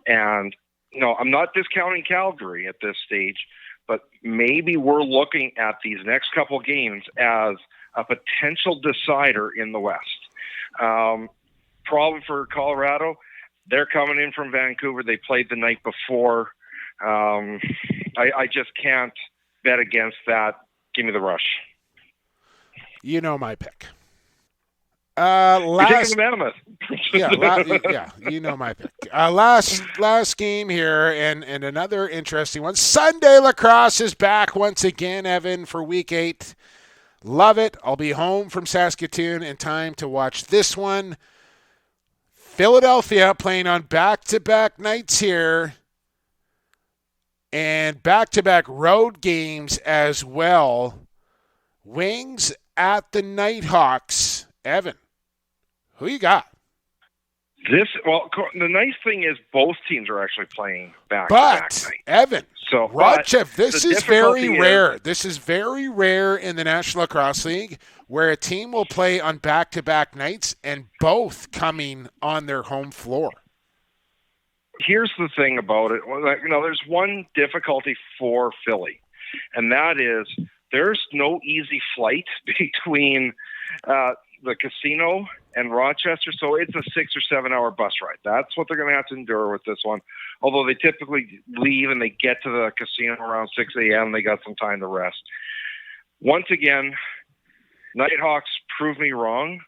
And, I'm not discounting Calgary at this stage, but maybe we're looking at these next couple games as a potential decider in the West. Problem for Colorado, they're coming in from Vancouver. They played the night before. I just can't bet against that. Give me the Rush. You know my pick. You're taking the Mammoth. You know my pick. Last game here, and another interesting one. Sunday lacrosse is back once again, Evan, for Week 8. Love it. I'll be home from Saskatoon in time to watch this one. Philadelphia playing on back-to-back nights here, and back-to-back road games as well. Wings at the Nighthawks. Evan, who you got? The nice thing is both teams are actually playing back-to-back nights. Evan, so Rochef, this is very rare. This is very rare in the National Lacrosse League where a team will play on back-to-back nights and both coming on their home floor. Here's the thing about it. There's one difficulty for Philly, and that is there's no easy flight between the casino and Rochester, so it's a 6 or 7 hour bus ride. That's what they're going to have to endure with this one. Although they typically leave and they get to the casino around 6 a.m., they got some time to rest. Once again, Nighthawks prove me wrong.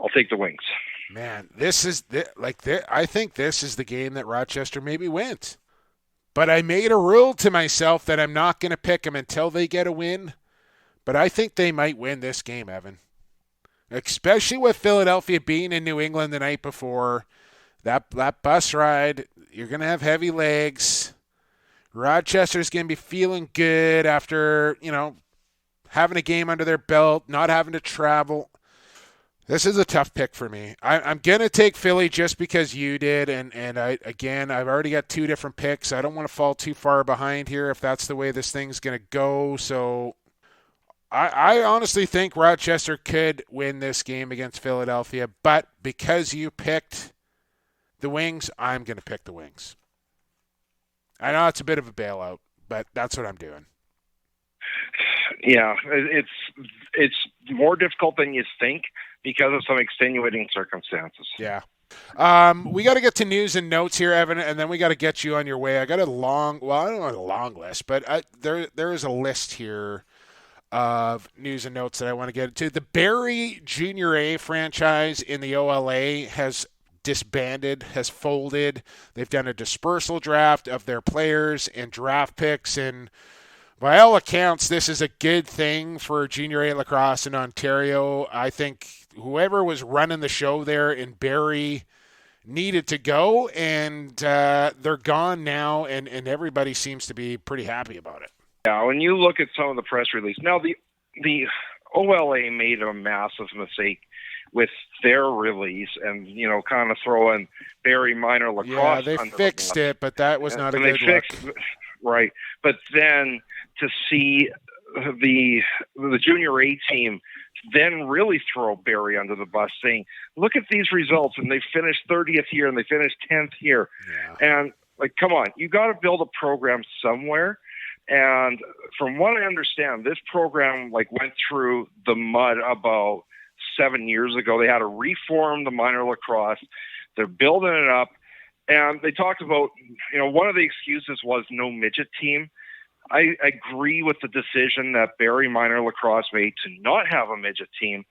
I'll take the Wings. Man, I think this is the game that Rochester maybe wins. But I made a rule to myself that I'm not going to pick them until they get a win. But I think they might win this game, Evan. Especially with Philadelphia being in New England the night before. That bus ride, you're going to have heavy legs. Rochester's going to be feeling good after, having a game under their belt, not having to travel. This is a tough pick for me. I'm going to take Philly just because you did, and I've already got two different picks. I don't want to fall too far behind here if that's the way this thing's going to go. So I honestly think Rochester could win this game against Philadelphia, but because you picked the Wings, I'm going to pick the Wings. I know it's a bit of a bailout, but that's what I'm doing. Yeah, it's more difficult than you think because of some extenuating circumstances. Yeah. We got to get to news and notes here, Evan, and then we got to get you on your way. I got I don't know a long list, but there is a list here of news and notes that I want to get to. The Barrie Junior A franchise in the OLA has disbanded, has folded. They've done a dispersal draft of their players and draft picks, and by all accounts, this is a good thing for Junior A lacrosse in Ontario. I think whoever was running the show there in Barrie needed to go, and they're gone now, and everybody seems to be pretty happy about it. Yeah, when you look at some of the press release, now the OLA made a massive mistake with their release and, kind of throwing Barrie minor lacrosse. Yeah, they fixed it, but that was not a good look. Right. But then to see the Junior A team then really throw Barrie under the bus, saying, look at these results, and they finished 30th here and they finished 10th here. Yeah. And, come on, you got to build a program somewhere. And from what I understand, this program went through the mud about 7 years ago. They had to reform the minor lacrosse. They're building it up. And they talked about, one of the excuses was no midget team. I agree with the decision that Barrie Minor Lacrosse made to not have a midget team,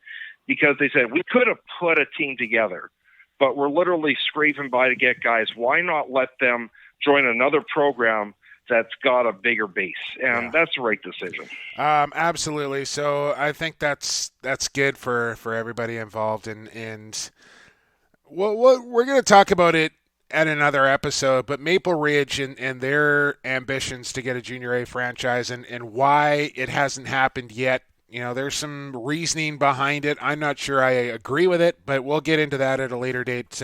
because they said we could have put a team together, but we're literally scraping by to get guys. Why not let them join another program that's got a bigger base? And that's the right decision. Absolutely. So I think that's good for everybody involved. And we're going to talk about it at another episode, but Maple Ridge and their ambitions to get a Junior A franchise and why it hasn't happened yet. There's some reasoning behind it. I'm not sure I agree with it, but we'll get into that at a later date.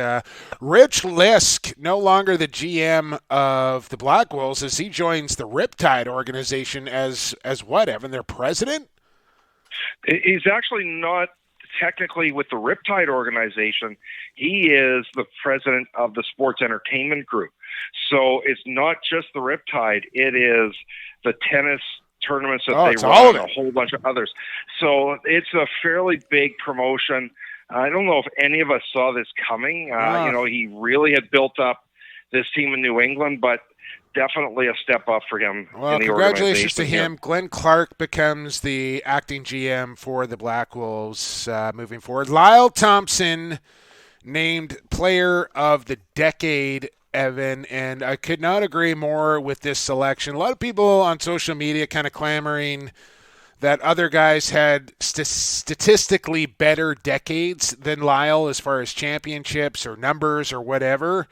Rich Lisk, no longer the GM of the Black Wolves, as he joins the Riptide organization as what, Evan, their president? He's actually not technically with the Riptide organization. He is the president of the Sports Entertainment Group. So it's not just the Riptide, it is the tennis tournaments that they run, and a whole bunch of others. So it's a fairly big promotion. I don't know if any of us saw this coming. He really had built up this team in New England, but definitely a step up for him. Well, congratulations to him. Glenn Clark becomes the acting GM for the Black Wolves moving forward. Lyle Thompson named Player of the Decade, Evan, and I could not agree more with this selection. A lot of people on social media kind of clamoring that other guys had statistically better decades than Lyle as far as championships or numbers or whatever.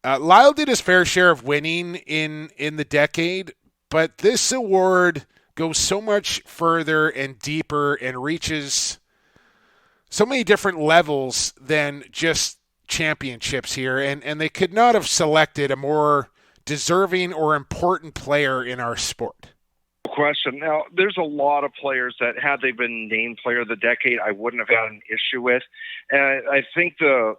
Lyle did his fair share of winning in the decade, but this award goes so much further and deeper and reaches so many different levels than just championships here, and they could not have selected a more deserving or important player in our sport. Question. Now, there's a lot of players that, had they been named Player of the Decade, I wouldn't have had an issue with. And I think the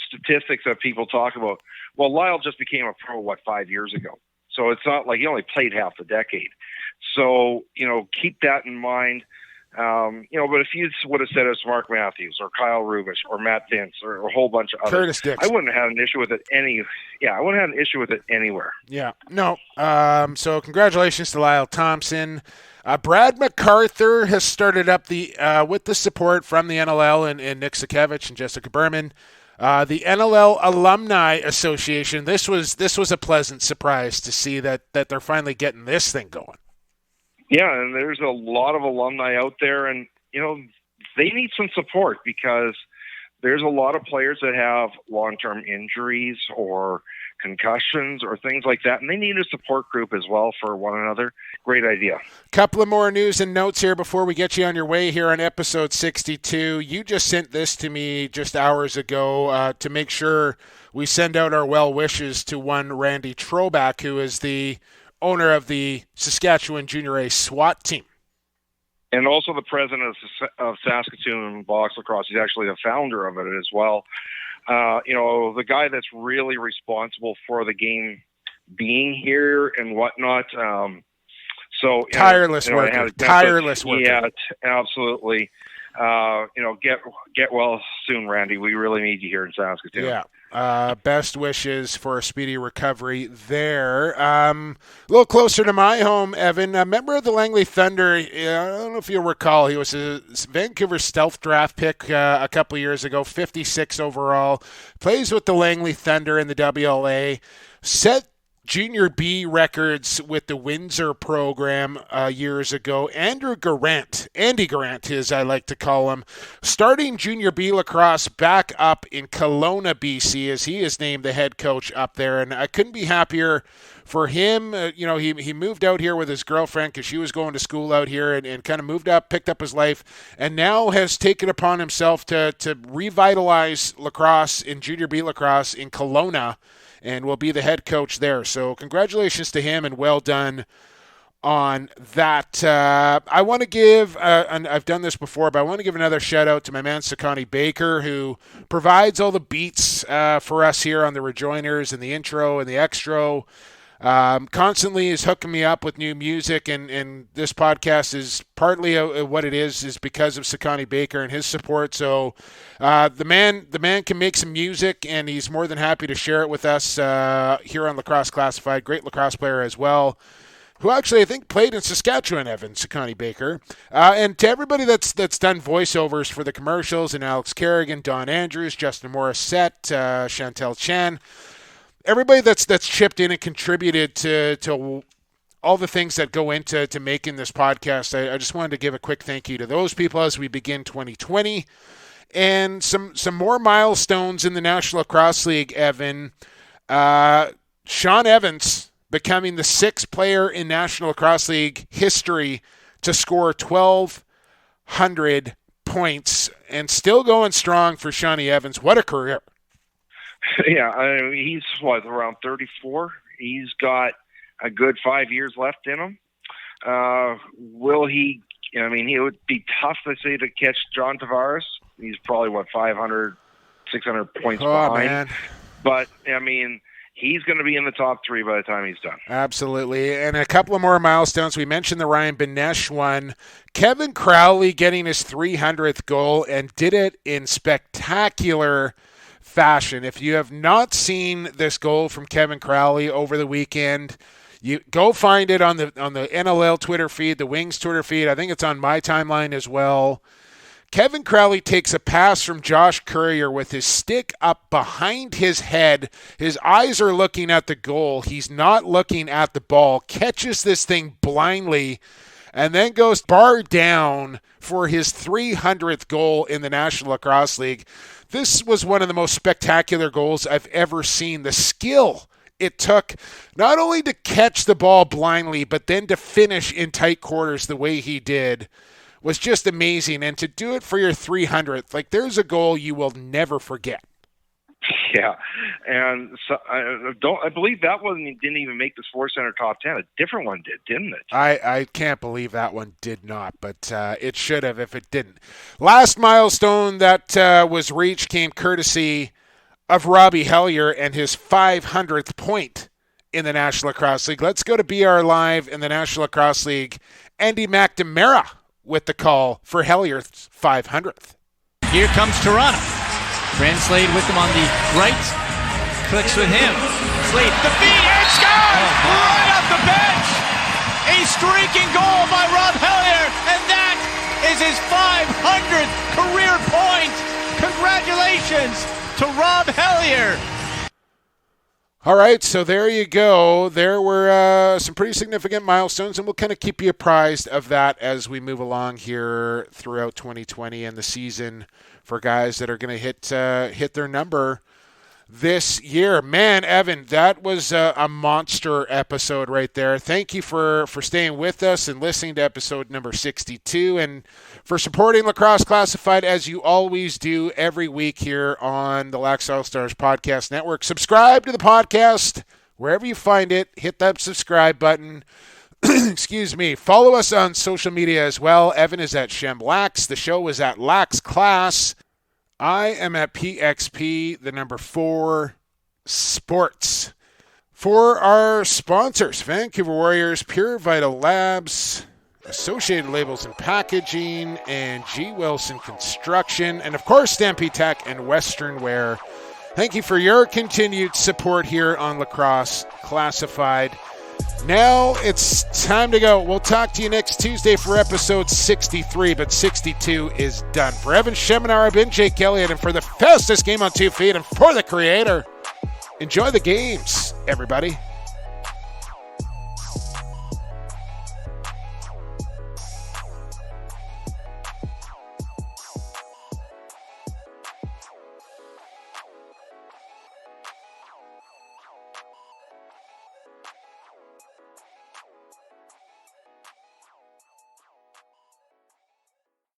statistics that people talk about, well, Lyle just became a pro, 5 years ago. So it's not like he only played half the decade. So, keep that in mind. But if you would have said it's Mark Matthews or Kyle Rubish or Matt Vince or a whole bunch of others, Curtis Dixon, I wouldn't have had an issue with it I wouldn't have had an issue with it anywhere. Yeah, no. So congratulations to Lyle Thompson. Brad MacArthur has started up with the support from the NLL and Nick Sakevich and Jessica Berman. The NLL Alumni Association. This was a pleasant surprise to see that they're finally getting this thing going. Yeah, and there's a lot of alumni out there, and they need some support because there's a lot of players that have long-term injuries or concussions or things like that, and they need a support group as well for one another. Great idea. Couple of more news and notes here before we get you on your way here on episode 62. You just sent this to me just hours ago to make sure we send out our well wishes to one Randy Troback, who is the owner of the Saskatchewan Junior A SWAT team. And also the president of Saskatoon Box Lacrosse. He's actually the founder of it as well. The guy that's really responsible for the game being here and whatnot. Tireless worker. Yeah, absolutely. Get well soon, Randy. We really need you here in Saskatoon. Yeah. Best wishes for a speedy recovery there. A little closer to my home, Evan, a member of the Langley Thunder. I don't know if you'll recall, he was a Vancouver stealth draft pick a couple years ago, 56 overall. Plays with the Langley Thunder in the WLA. Set Junior B records with the Windsor program years ago. Andy Garant, as I like to call him, starting Junior B lacrosse back up in Kelowna, BC, as he is named the head coach up there. And I couldn't be happier for him. He moved out here with his girlfriend because she was going to school out here and kind of moved up, picked up his life, and now has taken upon himself to revitalize lacrosse in Junior B lacrosse in Kelowna, and will be the head coach there. So congratulations to him and well done on that. I want to give, and I've done this before, but I want to give another shout out to my man Sakani Baker, who provides all the beats for us here on the Rejoiners and the intro and the extra. Constantly is hooking me up with new music, and this podcast is partly what it is because of Sakani Baker and his support. So the man can make some music, and he's more than happy to share it with us here on Lacrosse Classified. Great lacrosse player as well, who actually I think played in Saskatchewan, Evan, Sakani Baker. And to everybody that's done voiceovers for the commercials, and Alex Kerrigan, Don Andrews, Justin Morissette, Chantel Chen, everybody that's chipped in and contributed to all the things that go into making this podcast, I just wanted to give a quick thank you to those people as we begin 2020. And some more milestones in the National Lacrosse League, Evan. Sean Evans becoming the 6th player in National Lacrosse League history to score 1,200 points, and still going strong for Shawnee Evans. What a career. Yeah, I mean, he's around 34. He's got a good 5 years left in him. Will he? I mean, it would be tough, let's say, to catch John Tavares. He's probably 500, 600 points behind. Man. But I mean, he's going to be in the top 3 by the time he's done. Absolutely. And a couple of more milestones. We mentioned the Ryan Benesh one. Kevin Crowley getting his 300th goal, and did it in spectacular fashion. If you have not seen this goal from Kevin Crowley over the weekend, you go find it on the NLL Twitter feed, the Wings Twitter feed. I think it's on my timeline as well. Kevin Crowley takes a pass from Josh Courier with his stick up behind his head. His eyes are looking at the goal. He's not looking at the ball. Catches this thing blindly, and then goes bar down for his 300th goal in the National Lacrosse League. This was one of the most spectacular goals I've ever seen. The skill it took not only to catch the ball blindly, but then to finish in tight quarters the way he did was just amazing. And to do it for your 300th, there's a goal you will never forget. Yeah, and so I believe that one didn't even make the Sports Center top 10. A different one did, didn't it? I can't believe that one did not, but it should have if it didn't. Last milestone that was reached came courtesy of Robbie Hellier and his 500th point in the National Lacrosse League. Let's go to BR Live in the National Lacrosse League. Andy McNamara with the call for Hellier's 500th. Here comes Toronto. Brand Slade with him on the right. Clicks with him. Slade, the feed, and scores! Right off the bench! A streaking goal by Rob Hellier, and that is his 500th career point. Congratulations to Rob Hellier. All right, so there you go. There were some pretty significant milestones, and we'll kind of keep you apprised of that as we move along here throughout 2020 and the season for guys that are going to hit their number this year. Man, Evan, that was a monster episode right there. Thank you for staying with us and listening to episode number 62, and for supporting Lacrosse Classified as you always do every week here on the Lax All-Stars Podcast Network. Subscribe to the podcast wherever you find it. Hit that subscribe button. Excuse me. Follow us on social media as well. Evan is at ShemLax. The show is at Lax Class. I am at PXP, the number 4 Sports. For our sponsors, Vancouver Warriors, Pure Vital Labs, Associated Labels and Packaging, and G. Wilson Construction, and of course Stampede Tech and Western Wear. Thank you for your continued support here on Lacrosse Classified. Now it's time to go. We'll talk to you next Tuesday for episode 63, but 62 is done. For Evan Schemenauer, I've been Jake Elliott, and for the fastest game on 2 feet, and for the creator, enjoy the games, everybody.